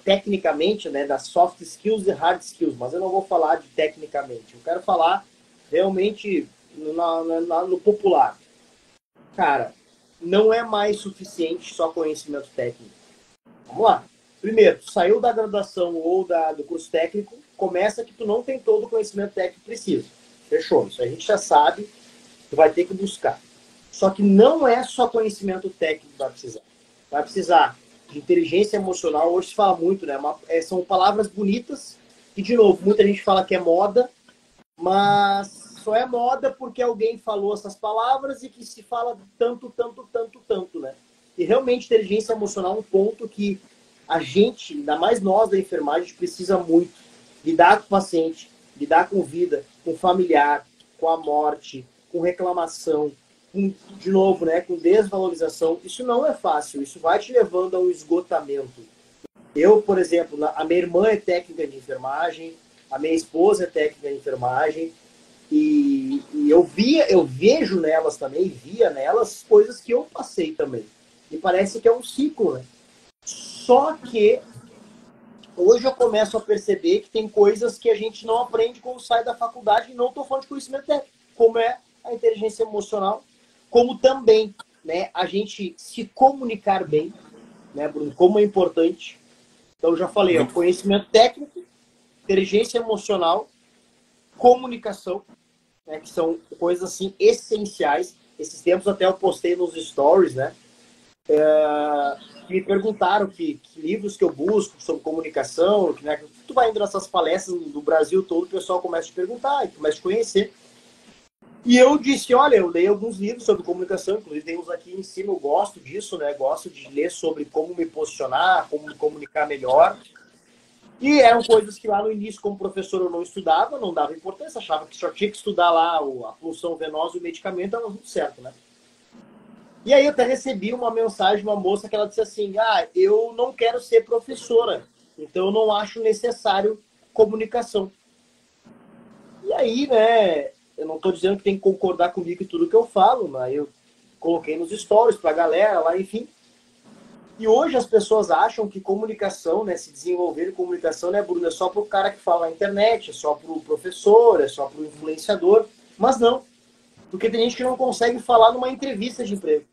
tecnicamente, né, das soft skills e hard skills, mas eu não vou falar de tecnicamente, eu quero falar realmente no popular. Cara, não é mais suficiente só conhecimento técnico. Vamos lá. Primeiro, tu saiu da graduação ou do curso técnico, começa que tu não tem todo o conhecimento técnico que precisa. Fechou. Isso a gente já sabe, tu vai ter que buscar. Só que não é só conhecimento técnico que vai precisar. Vai precisar de inteligência emocional. Hoje se fala muito, né? São palavras bonitas e, de novo, muita gente fala que é moda, mas só é moda porque alguém falou essas palavras e que se fala tanto, né? E realmente inteligência emocional é um ponto que a gente, ainda mais nós da enfermagem, a gente precisa muito lidar com o paciente, lidar com vida, com o familiar, com a morte, com reclamação, de novo, né, com desvalorização. Isso não é fácil, isso vai te levando a um esgotamento. Eu, por exemplo, a minha irmã é técnica de enfermagem, a minha esposa é técnica de enfermagem, e eu vejo nelas também, via nelas coisas que eu passei também. E parece que é um ciclo, né? Só que hoje eu começo a perceber que tem coisas que a gente não aprende quando sai da faculdade, e não estou falando de conhecimento técnico, como é a inteligência emocional, como também, né, a gente se comunicar bem, né, Bruno, como é importante. Então, eu já falei, ó, conhecimento técnico, inteligência emocional, comunicação, né, que são coisas assim essenciais. Esses tempos até eu postei nos stories, né, que me perguntaram que livros que eu busco sobre comunicação, né, tu vai indo nessas palestras do Brasil todo, o pessoal começa a te perguntar, começa a te conhecer. E eu disse, olha, eu leio alguns livros sobre comunicação, inclusive tem uns aqui em cima, eu gosto disso, né? Gosto de ler sobre como me posicionar, como me comunicar melhor. E eram coisas que lá no início, como professor, eu não estudava, não dava importância, achava que só tinha que estudar lá a punção venosa e o medicamento, estava tudo certo, né? E aí eu até recebi uma mensagem de uma moça que ela disse assim, eu não quero ser professora, então eu não acho necessário comunicação. E aí, né, eu não estou dizendo que tem que concordar comigo em tudo que eu falo, mas eu coloquei nos stories para a galera lá, enfim. E hoje as pessoas acham que comunicação, né, se desenvolver em comunicação, né, Bruno, é só para o cara que fala na internet, é só para o professor, é só para o influenciador. Mas não. Porque tem gente que não consegue falar numa entrevista de emprego.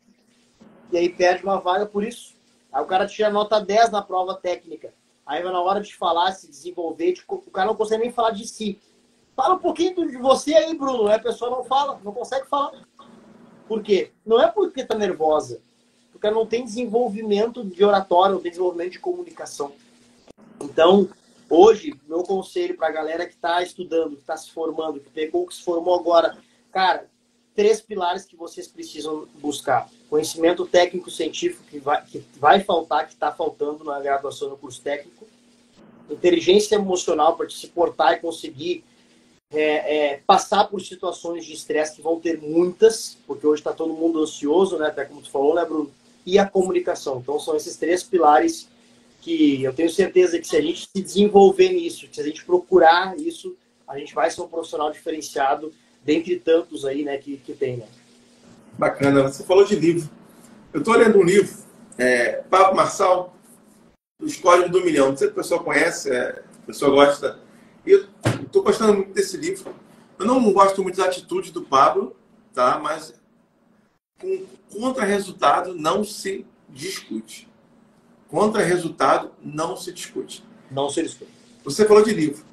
E aí perde uma vaga por isso. Aí o cara tira nota 10 na prova técnica. Aí na hora de falar, se desenvolver, o cara não consegue nem falar de si. Fala um pouquinho de você aí, Bruno. A pessoa não fala, não consegue falar. Por quê? Não é porque tá nervosa. Porque ela não tem desenvolvimento de oratório, não tem desenvolvimento de comunicação. Então, hoje, meu conselho para a galera que está estudando, que está se formando, que pegou, que se formou agora, cara, 3 pilares que vocês precisam buscar. Conhecimento técnico-científico que vai faltar, que está faltando na graduação no curso técnico. Inteligência emocional para te se portar e conseguir passar por situações de estresse, que vão ter muitas, porque hoje está todo mundo ansioso, né? Até como tu falou, né, Bruno? E a comunicação. Então, são esses 3 pilares que eu tenho certeza que se a gente se desenvolver nisso, que se a gente procurar isso, a gente vai ser um profissional diferenciado dentre tantos aí, né, que tem, né? Bacana. Você falou de livro. Eu estou lendo um livro, Pablo Marçal, Os Códigos do Milhão. Não sei se o pessoal conhece, o pessoal gosta. E eu estou gostando muito desse livro. Eu não gosto muito da atitude do Pablo, tá? Mas com contra-resultado não se discute. Contra-resultado não se discute. Não se discute. Você falou de livro.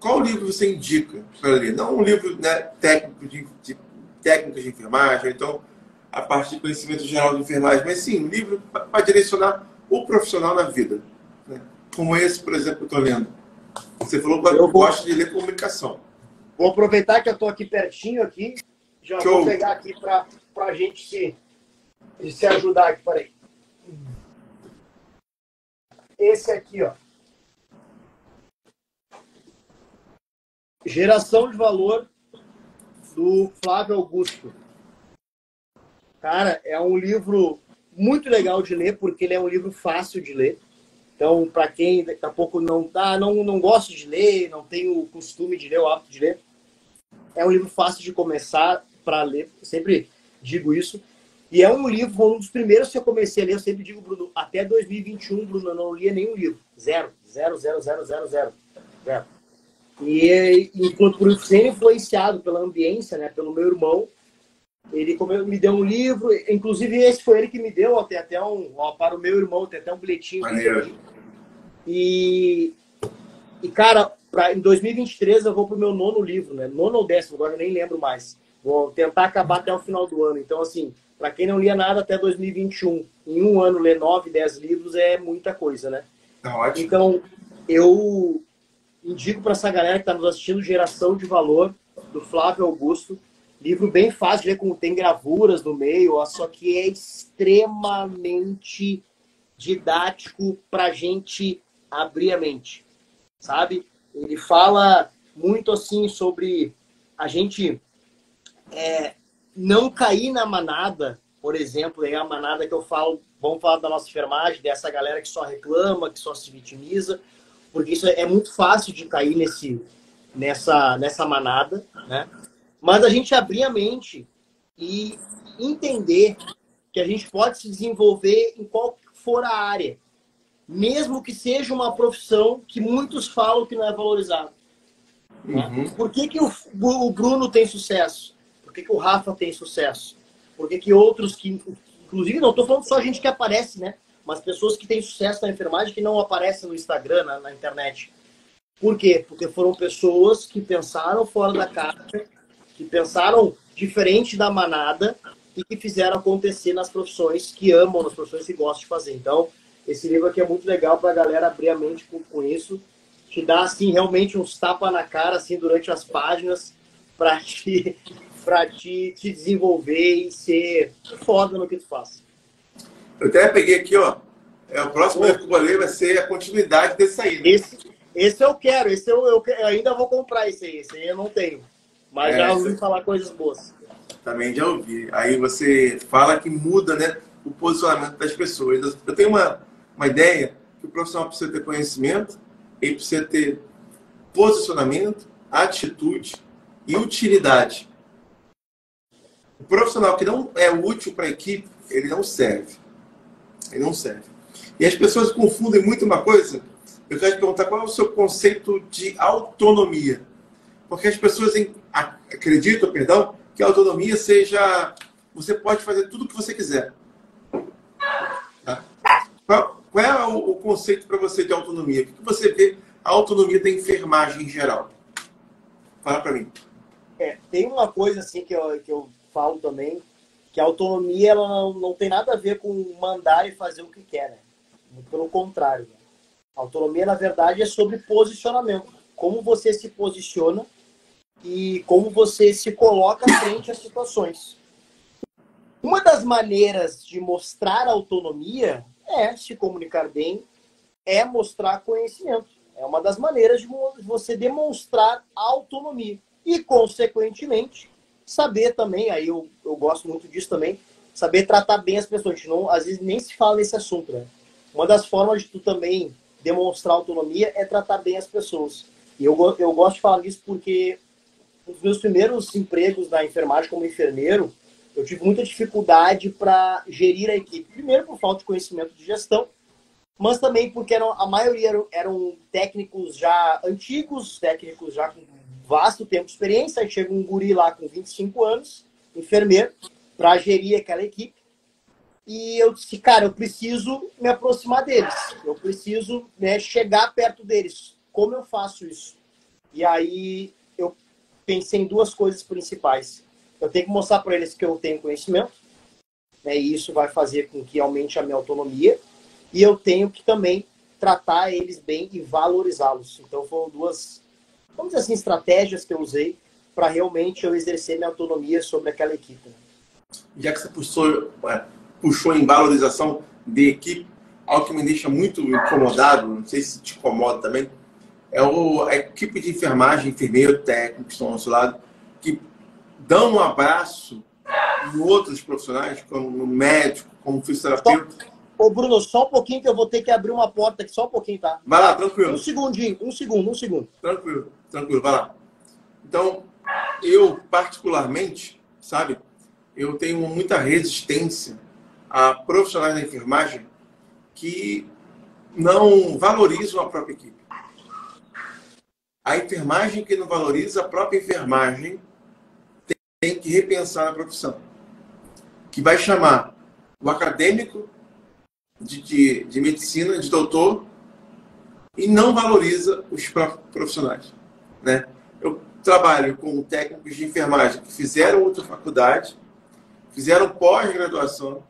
Qual livro você indica para ler? Não um livro, né, técnico de técnicas de enfermagem, então a parte de conhecimento geral de enfermagem, mas sim, um livro para direcionar o profissional na vida. Né? Como esse, por exemplo, que eu estou lendo. Você falou que gosta de ler comunicação. Vou aproveitar que eu estou aqui pertinho, aqui, já Show. Vou pegar aqui para a gente se ajudar aqui. Peraí. Esse aqui, ó. Geração de Valor, do Flávio Augusto. Cara, é um livro muito legal de ler, porque ele é um livro fácil de ler. Então, para quem daqui a pouco não gosta de ler, não tem o costume de ler, o hábito de ler, é um livro fácil de começar para ler. Eu sempre digo isso. E é um livro, um dos primeiros que eu comecei a ler, eu sempre digo, Bruno, até 2021, Bruno, eu não lia nenhum livro. Zero. E por ser influenciado pela ambiência, né, pelo meu irmão, ele me deu um livro, inclusive esse foi ele que me deu, tem até para o meu irmão, tem até um bilhetinho. E cara, em 2023 eu vou pro meu 9º livro, né? 9º ou 10º, agora eu nem lembro mais. Vou tentar acabar até o final do ano. Então, assim, para quem não lia nada até 2021, em um ano ler 9, 10 livros é muita coisa, né? Tá ótimo. Então, eu indico para essa galera que está nos assistindo Geração de Valor, do Flávio Augusto. Livro bem fácil de ler, tem gravuras no meio, ó, só que é extremamente didático para a gente abrir a mente, sabe? Ele fala muito assim sobre a gente não cair na manada, por exemplo, é a manada que eu falo, vamos falar da nossa enfermagem, dessa galera que só reclama, que só se vitimiza, porque isso é muito fácil de cair nessa manada, né? Mas a gente abrir a mente e entender que a gente pode se desenvolver em qual for a área, mesmo que seja uma profissão que muitos falam que não é valorizada. Uhum. Por que o Bruno tem sucesso? Por que o Rafa tem sucesso? Por que outros que... Inclusive, não estou falando só gente que aparece, né? Mas pessoas que têm sucesso na enfermagem que não aparecem no Instagram, na internet. Por quê? Porque foram pessoas que pensaram fora da caixa, que pensaram diferente da manada e que fizeram acontecer nas profissões que amam, nas profissões que gostam de fazer. Então, esse livro aqui é muito legal para a galera abrir a mente com isso, te dar, assim, realmente uns tapas na cara, assim, durante as páginas, para te desenvolver e ser foda no que tu faz. Eu até peguei aqui, ó, o próximo livro que eu vou ler vai ser a continuidade desse aí. Né? Esse eu quero, eu ainda vou comprar esse aí eu não tenho. Mas já ouvi falar coisas boas. Também já ouvi. Aí você fala que muda, né, o posicionamento das pessoas. Eu tenho uma ideia que o profissional precisa ter conhecimento, ele precisa ter posicionamento, atitude e utilidade. O profissional que não é útil para a equipe, ele não serve. Ele não serve. E as pessoas confundem muito uma coisa. Eu quero te perguntar qual é o seu conceito de autonomia. Porque as pessoas acreditam, que a autonomia seja... Você pode fazer tudo o que você quiser. Tá? Qual é o conceito para você de autonomia? O que você vê a autonomia da enfermagem em geral? Fala para mim. Tem uma coisa assim que eu falo também, que a autonomia ela não tem nada a ver com mandar e fazer o que quer, né? Muito pelo contrário. Né? A autonomia, na verdade, é sobre posicionamento. Como você se posiciona e como você se coloca frente às situações. Uma das maneiras de mostrar autonomia é se comunicar bem, é mostrar conhecimento. É uma das maneiras de você demonstrar autonomia. E, consequentemente, saber também, aí eu gosto muito disso também, saber tratar bem as pessoas. A gente não, às vezes nem se fala nesse assunto, né? Uma das formas de tu também demonstrar autonomia é tratar bem as pessoas. E eu gosto de falar nisso porque nos meus primeiros empregos na enfermagem como enfermeiro, eu tive muita dificuldade para gerir a equipe. Primeiro, por falta de conhecimento de gestão, mas também porque a maioria eram técnicos já antigos, técnicos já com vasto tempo de experiência. Aí chega um guri lá com 25 anos, enfermeiro, para gerir aquela equipe. E eu disse, cara, eu preciso me aproximar deles. Eu preciso, né, chegar perto deles. Como eu faço isso? E aí eu pensei em duas coisas principais. Eu tenho que mostrar para eles que eu tenho conhecimento, né, e isso vai fazer com que aumente a minha autonomia. E eu tenho que também tratar eles bem e valorizá-los. Então foram duas, vamos dizer assim, estratégias que eu usei para realmente eu exercer minha autonomia sobre aquela equipe. Já que você puxou em valorização de equipe, algo que me deixa muito incomodado, não sei se te incomoda também, é a equipe de enfermagem, enfermeiro, técnico, que estão ao nosso lado, que dão um abraço em outros profissionais, como no médico, como fisioterapeuta. Ô, Bruno, só um pouquinho que eu vou ter que abrir uma porta aqui, só um pouquinho, tá? Vai lá, tranquilo. Um segundo. Tranquilo, vai lá. Então, eu particularmente, sabe, eu tenho muita resistência a profissionais da enfermagem que não valorizam a própria equipe. A enfermagem que não valoriza a própria enfermagem tem que repensar na profissão. Que vai chamar o acadêmico de medicina, de doutor, e não valoriza os profissionais. Né? Eu trabalho com técnicos de enfermagem que fizeram outra faculdade, fizeram pós-graduação,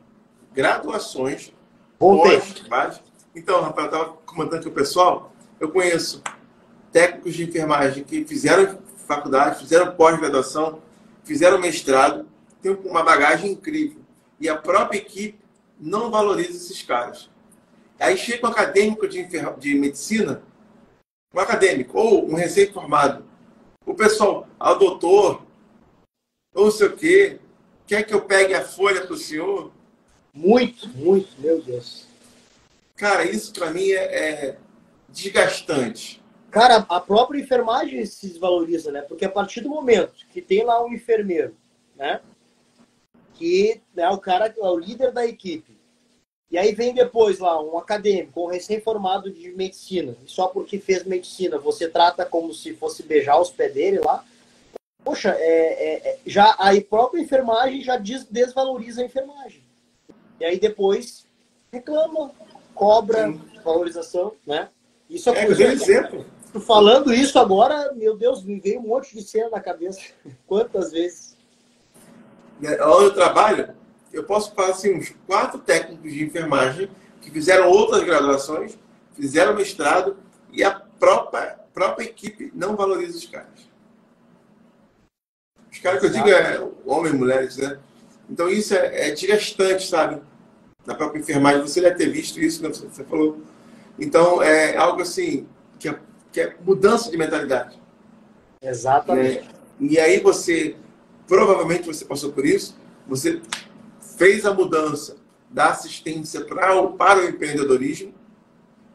graduações, pós-graduação. Então, Rafael, eu estava comentando com o pessoal, eu conheço técnicos de enfermagem que fizeram faculdade, fizeram pós-graduação, fizeram mestrado, têm uma bagagem incrível. E a própria equipe não valoriza esses caras. Aí chega um acadêmico de medicina, um acadêmico, ou um recém-formado. O pessoal, doutor, ou não sei o quê, quer que eu pegue a folha para o senhor? Muito, meu Deus. Cara, isso para mim é desgastante. Cara, a própria enfermagem se desvaloriza, né? Porque a partir do momento que tem lá um enfermeiro, né? Que é o cara, é o líder da equipe. E aí vem depois lá um acadêmico, um recém-formado de medicina. E só porque fez medicina, você trata como se fosse beijar os pés dele lá. Poxa, já a própria enfermagem já desvaloriza a enfermagem. E aí depois reclama, cobra, valorização, né? Isso é coisa. Exemplo. Falando isso agora, meu Deus, me veio um monte de cena na cabeça. Quantas vezes? Onde eu trabalho, eu posso falar assim, uns 4 técnicos de enfermagem que fizeram outras graduações, fizeram mestrado e a própria equipe não valoriza os caras. Os caras que eu digo homens e mulheres, né? Então isso é desgastante, sabe? Na própria enfermagem. Você deve ter visto isso, né? Você falou. Então é algo assim que é mudança de mentalidade. Exatamente. E aí provavelmente você passou por isso, você fez a mudança da assistência para o empreendedorismo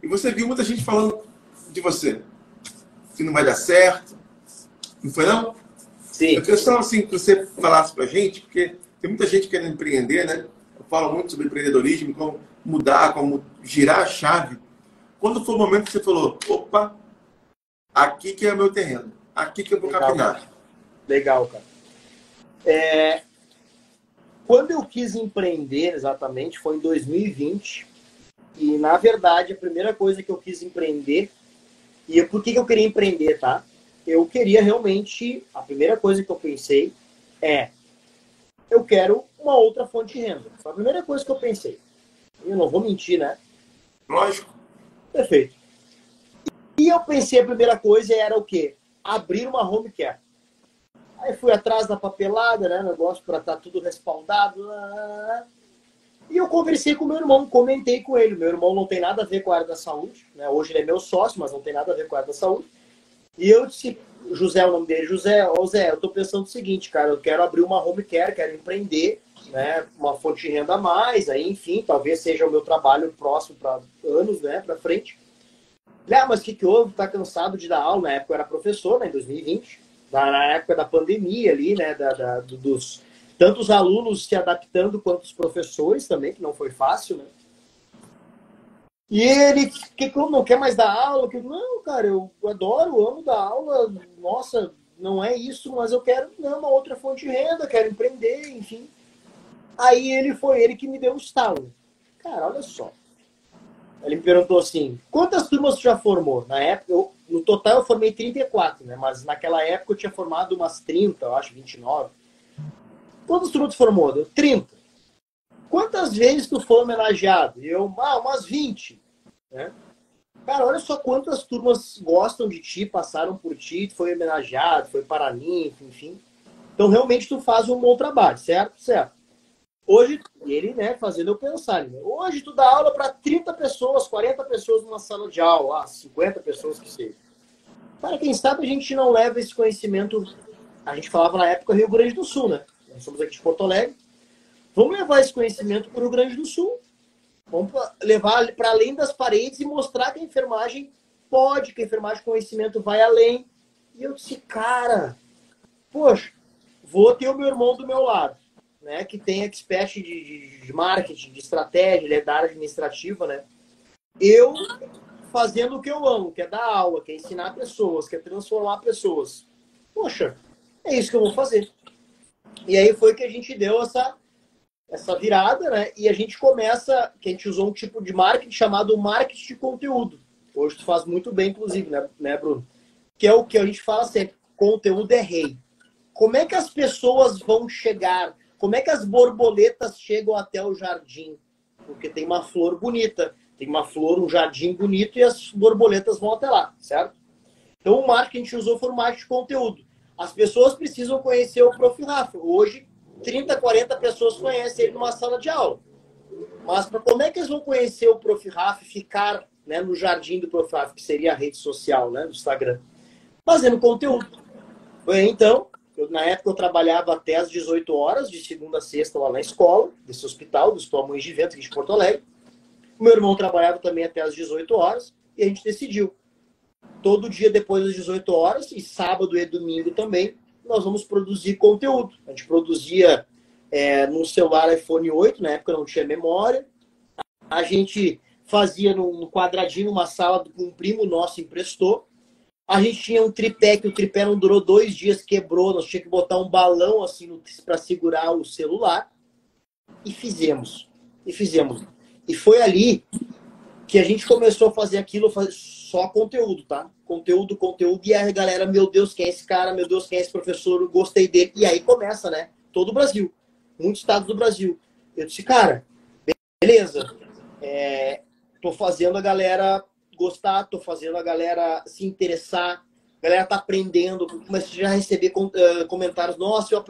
e você viu muita gente falando de você, que não vai dar certo. Não foi, não? Sim. Eu queria só assim, que você falasse pra gente, porque tem muita gente querendo empreender, né? Eu falo muito sobre empreendedorismo, como mudar, como girar a chave. Quando foi o momento que você falou, opa, aqui que é o meu terreno, aqui que eu vou capinar? Legal, cara. Quando eu quis empreender, exatamente, foi em 2020. E, na verdade, a primeira coisa que eu quis empreender... E por que eu queria empreender, tá? Eu queria realmente... A primeira coisa que eu pensei é... Eu quero uma outra fonte de renda. Foi a primeira coisa que eu pensei. Eu não vou mentir, né? Lógico. Perfeito. E eu pensei, a primeira coisa era o quê? Abrir uma home care. Aí fui atrás da papelada, né? Negócio para estar tudo respaldado. E eu conversei com meu irmão, comentei com ele. Meu irmão não tem nada a ver com a área da saúde, né? Hoje ele é meu sócio, mas não tem nada a ver com a área da saúde. E eu disse, José é o nome dele, José, Zé, eu tô pensando o seguinte, cara, eu quero abrir uma home care, quero empreender, né? Uma fonte de renda a mais, aí, enfim, talvez seja o meu trabalho próximo para anos, né? Para frente. Mas o que houve? Tá cansado de dar aula? Na época eu era professor, né? Em 2020. Na época da pandemia ali, né? Dos tanto os alunos se adaptando quanto os professores também, que não foi fácil, né? E ele, que não quer mais dar aula? Não, cara, eu adoro, amo dar aula. Nossa, não é isso, mas eu quero uma outra fonte de renda, quero empreender, enfim. Aí foi ele que me deu o estalo. Cara, olha só. Ele me perguntou assim, quantas turmas você já formou? Na época, no total eu formei 34, né? Mas naquela época eu tinha formado umas 30, eu acho, 29. Quantas turmas tu formou? Deu 30. Quantas vezes tu foi homenageado? Eu, umas 20. Né? Cara, olha só quantas turmas gostam de ti, passaram por ti, tu foi homenageado, foi paraninfo, enfim. Então, realmente, tu faz um bom trabalho, certo? Certo. Hoje, ele, né, fazendo eu pensar, né? Hoje tu dá aula para 30 pessoas, 40 pessoas numa sala de aula, 50 pessoas que seja. Cara, quem sabe a gente não leva esse conhecimento, a gente falava na época Rio Grande do Sul, né? Nós somos aqui de Porto Alegre. Vamos levar esse conhecimento para o Rio Grande do Sul. Vamos levar para além das paredes e mostrar que a enfermagem pode, que a enfermagem conhecimento vai além. E eu disse, cara, poxa, vou ter o meu irmão do meu lado, né, que tem expert de marketing, de estratégia, ele é da área administrativa, né? Eu fazendo o que eu amo, que é dar aula, que é ensinar pessoas, que é transformar pessoas. Poxa, é isso que eu vou fazer. E aí foi que a gente deu essa virada, né? E a gente começa, que a gente usou um tipo de marketing chamado marketing de conteúdo. Hoje tu faz muito bem, inclusive, né, Bruno? Que é o que a gente fala sempre, conteúdo é rei. Como é que as pessoas vão chegar? Como é que as borboletas chegam até o jardim? Porque tem uma flor bonita, tem uma flor, um jardim bonito e as borboletas vão até lá, certo? Então o marketing que a gente usou foi o marketing de conteúdo. As pessoas precisam conhecer o Prof. Rafa. Hoje, 30, 40 pessoas conhecem ele numa sala de aula. Mas como é que eles vão conhecer o Prof. Rafa e ficar, né, no jardim do Prof. Rafa, que seria a rede social, né, do Instagram? Fazendo conteúdo. Então, na época eu trabalhava até às 18 horas, de segunda a sexta, lá na escola, desse hospital, do Hospital Moinhos de Vento, aqui de Porto Alegre. O meu irmão trabalhava também até às 18 horas e a gente decidiu. Todo dia depois das 18 horas, e sábado e domingo também, nós vamos produzir conteúdo. A gente produzia num celular iPhone 8, na época não tinha memória. A gente fazia num quadradinho, numa sala que um primo nosso emprestou. A gente tinha um tripé, que o tripé não durou 2 dias, quebrou. Nós tínhamos que botar um balão assim para segurar o celular. E fizemos. E foi ali que a gente começou a fazer aquilo, só conteúdo, tá? Conteúdo. E aí, galera, meu Deus, quem é esse cara? Meu Deus, quem é esse professor? Gostei dele. E aí começa, né? Todo o Brasil. Muitos estados do Brasil. Eu disse, cara, beleza. Tô fazendo a galera gostar, tô fazendo a galera se interessar. A galera tá aprendendo. Comecei a receber comentários. Nossa, eu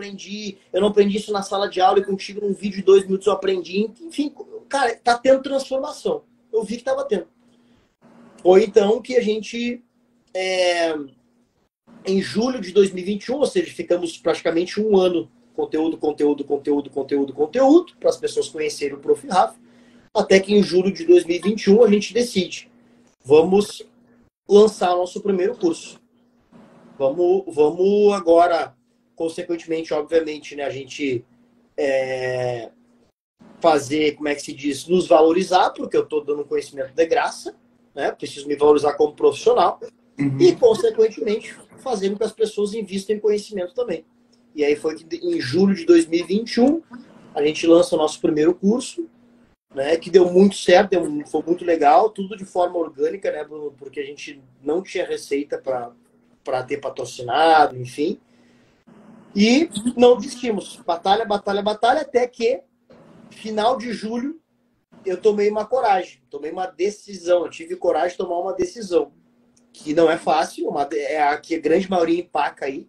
não aprendi isso na sala de aula e contigo num vídeo de 2 minutos eu aprendi. Enfim, cara, tá tendo transformação. Eu vi que estava tendo. Foi então que a gente, em julho de 2021, ou seja, ficamos praticamente um ano conteúdo, para as pessoas conhecerem o Prof. Rafa, até que em julho de 2021 a gente decide, vamos lançar o nosso primeiro curso. Vamos agora consequentemente, obviamente, né, a gente fazer, como é que se diz, nos valorizar, porque eu estou dando conhecimento de graça, né? Preciso me valorizar como profissional e, consequentemente, fazer com que as pessoas invistam em conhecimento também. E aí foi que em julho de 2021 a gente lança o nosso primeiro curso, né? Que deu muito certo, foi muito legal, tudo de forma orgânica, né, Bruno? Porque a gente não tinha receita para ter patrocinado, enfim. E não desistimos. Batalha, batalha, batalha, até que final de julho eu tomei uma coragem, tomei uma decisão. Eu tive coragem de tomar uma decisão que não é fácil, é a que a grande maioria empaca aí,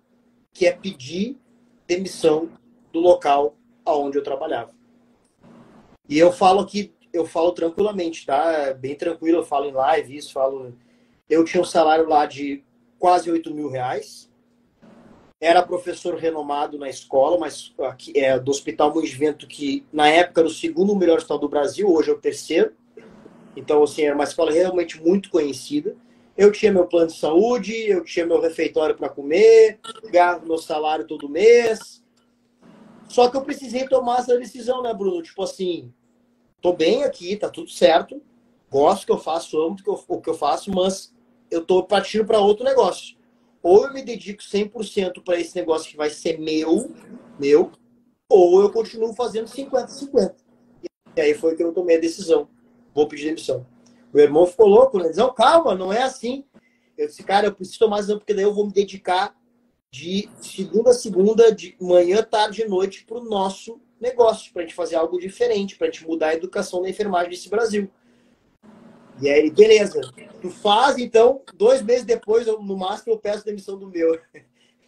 que é pedir demissão do local aonde eu trabalhava. E eu falo aqui, eu falo tranquilamente, tá? Bem tranquilo, eu falo em live, isso, falo. Eu tinha um salário lá de quase R$ 8.000. Era professor renomado na escola, mas aqui, do Hospital Moinvento, que na época era o segundo melhor hospital do Brasil, hoje é o terceiro. Então, assim, era uma escola realmente muito conhecida. Eu tinha meu plano de saúde, eu tinha meu refeitório para comer, ganhava meu salário todo mês. Só que eu precisei tomar essa decisão, né, Bruno? Tipo assim, tô bem aqui, tá tudo certo, gosto do que eu faço, amo o que eu faço, mas eu tô partindo para outro negócio. Ou eu me dedico 100% para esse negócio que vai ser meu, ou eu continuo fazendo 50-50. E aí foi que eu tomei a decisão. Vou pedir demissão. O irmão ficou louco, né? Dizendo, calma, não é assim. Eu disse, cara, eu preciso tomar decisão, porque daí eu vou me dedicar de segunda a segunda, de manhã, tarde e noite, para o nosso negócio, para a gente fazer algo diferente, para a gente mudar a educação da enfermagem desse Brasil. E aí, beleza. Tu faz, então, 2 meses depois, no máximo, eu peço demissão do meu.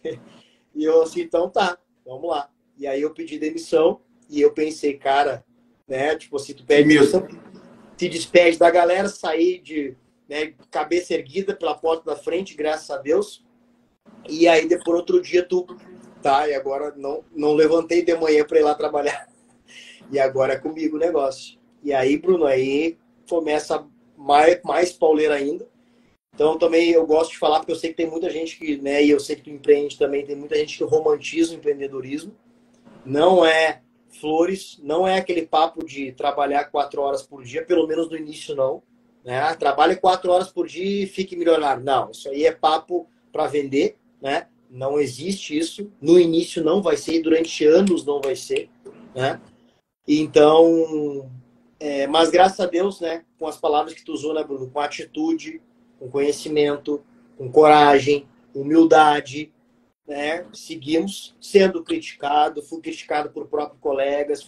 E eu assim, então tá, vamos lá. E aí eu pedi demissão e eu pensei, cara, né, tipo assim, tu pede demissão, te despede da galera, sair de, né, cabeça erguida pela porta da frente, graças a Deus. E aí, depois, outro dia, tá, e agora não levantei de manhã para ir lá trabalhar. E agora é comigo o negócio. E aí, Bruno, aí começa mais pauleira ainda. Então, também eu gosto de falar, porque eu sei que tem muita gente que, né, e eu sei que tu empreende também, tem muita gente que romantiza o empreendedorismo. Não é flores, não é aquele papo de trabalhar 4 horas por dia, pelo menos no início não. Né? Trabalhe 4 horas por dia e fique milionário. Não, isso aí é papo para vender, né? Não existe isso. No início não vai ser, e durante anos não vai ser, né? Então, mas graças a Deus, né, com as palavras que tu usou, né, Bruno, com atitude, com conhecimento, com coragem, humildade, né, seguimos sendo criticado, fui criticado por próprios colegas,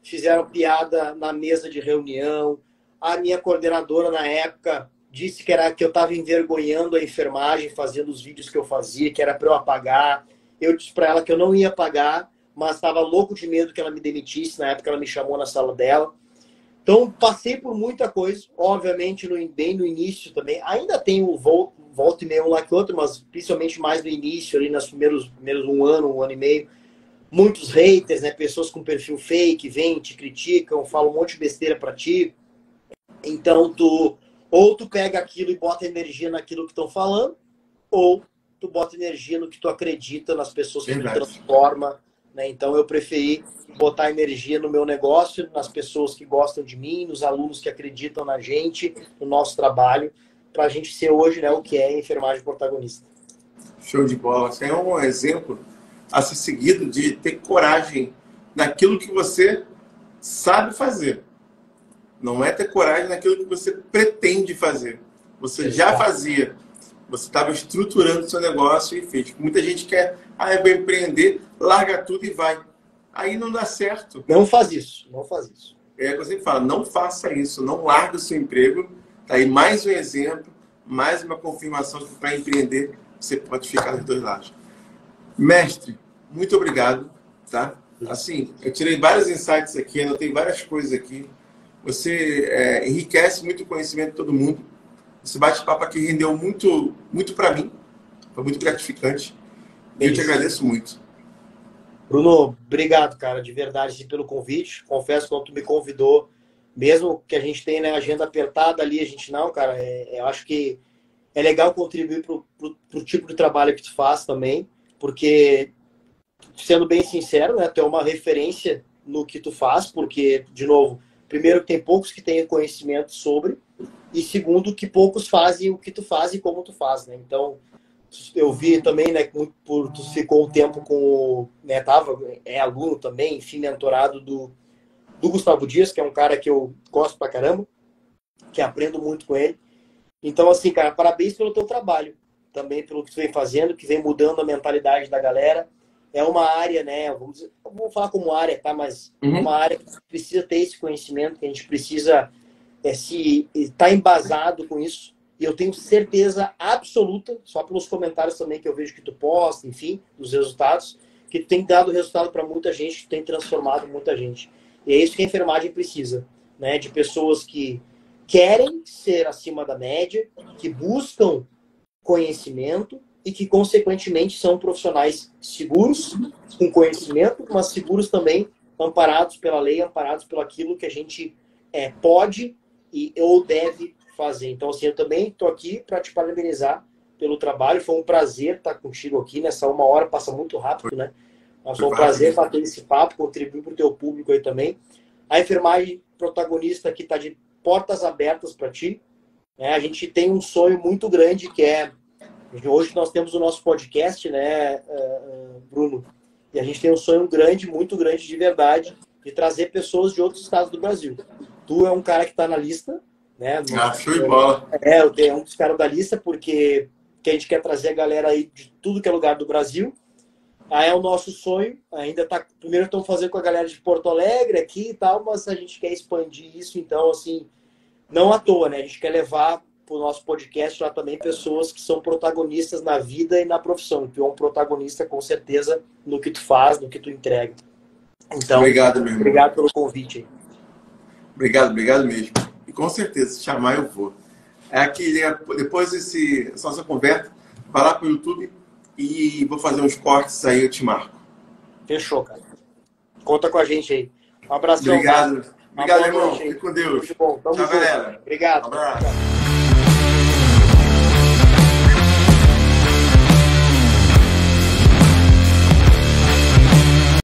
fizeram piada na mesa de reunião, a minha coordenadora na época disse que eu estava envergonhando a enfermagem fazendo os vídeos que eu fazia, que era para eu apagar. Eu disse para ela que eu não ia pagar, mas estava louco de medo que ela me demitisse. Na época ela me chamou na sala dela. Então passei por muita coisa, obviamente bem no início também. Ainda tem o volta e meia um lá que outro, mas principalmente mais no início, ali nos primeiros 1 ano e meio. Muitos haters, né? Pessoas com perfil fake, vêm, te criticam, falam um monte de besteira para ti. Então ou tu pega aquilo e bota energia naquilo que estão falando, ou tu bota energia no que tu acredita, nas pessoas que tu transforma, né? Então eu preferi botar energia no meu negócio, nas pessoas que gostam de mim, nos alunos que acreditam na gente, no nosso trabalho, para a gente ser hoje, né, o que é a enfermagem protagonista. Show de bola. Você é um exemplo a ser seguido de ter coragem naquilo que você sabe fazer. Não é ter coragem naquilo que você pretende fazer. Você já fazia. Você estava estruturando o seu negócio e fez. Muita gente quer, eu vou empreender, larga tudo e vai. Aí não dá certo. Não faz isso, não faz isso. É o que eu sempre falo, não faça isso, não largue o seu emprego. Tá aí mais um exemplo, mais uma confirmação que para empreender você pode ficar dos 2 lados. Mestre, muito obrigado. Tá? Assim, eu tirei vários insights aqui, anotei várias coisas aqui. Você enriquece muito o conhecimento de todo mundo. Esse bate-papo aqui rendeu muito, muito para mim. Foi muito gratificante. E eu te agradeço muito. Bruno, obrigado, cara, de verdade, pelo convite. Confesso que quando tu me convidou, mesmo que a gente tenha, né, agenda apertada ali, a gente não, cara, eu acho que é legal contribuir pro tipo de trabalho que tu faz também, porque sendo bem sincero, né? Tu é uma referência no que tu faz, porque, de novo, primeiro que tem poucos que têm conhecimento sobre, e segundo que poucos fazem o que tu faz e como tu faz, né? Então, eu vi também, né, por tu ficou um tempo com o, né, é aluno também, enfim, mentorado do Gustavo Dias, que é um cara que eu gosto pra caramba, que aprendo muito com ele. Então, assim, cara, parabéns pelo teu trabalho, também pelo que tu vem fazendo, que vem mudando a mentalidade da galera. É uma área, né, vamos falar como área, tá? Mas é uma área que precisa ter esse conhecimento, que a gente precisa se estar embasado com isso. E eu tenho certeza absoluta, só pelos comentários também que eu vejo que tu posta, enfim, dos resultados, que tu tem dado resultado para muita gente, tu tem transformado muita gente. E é isso que a enfermagem precisa, né? De pessoas que querem ser acima da média, que buscam conhecimento e que, consequentemente, são profissionais seguros, com conhecimento, mas seguros também, amparados pela lei, amparados pelo aquilo que a gente pode ou deve fazer. Então, assim, eu também estou aqui para te parabenizar pelo trabalho. Foi um prazer estar contigo aqui nessa 1 hora, passa muito rápido, né? Mas foi um prazer bater esse papo, contribuir para o teu público aí também. A enfermagem protagonista aqui está de portas abertas para ti. A gente tem um sonho muito grande que é... Hoje nós temos o nosso podcast, né, Bruno? E a gente tem um sonho grande, muito grande de verdade, de trazer pessoas de outros estados do Brasil. Tu é um cara que está na lista, né? Show de bola. É um dos caras da lista, porque a gente quer trazer a galera aí de tudo que é lugar do Brasil. Aí é o nosso sonho. Ainda tá. Primeiro estamos fazendo com a galera de Porto Alegre aqui e tal, mas a gente quer expandir isso, então, assim, não à toa, né? A gente quer levar para o nosso podcast lá também pessoas que são protagonistas na vida e na profissão. Tu é um protagonista, com certeza, no que tu faz, no que tu entrega. Então, obrigado, meu irmão. Obrigado pelo convite aí. Obrigado mesmo. E com certeza, se chamar eu vou. Aqui, depois dessa nossa conversa, vai lá pro YouTube e vou fazer uns cortes aí, eu te marco. Fechou, cara. Conta com a gente aí. Um abração. Obrigado. Cara. Obrigado, irmão. Fique com Deus. Muito bom. Tamo Tchau, junto. galera. Obrigado. Um abraço.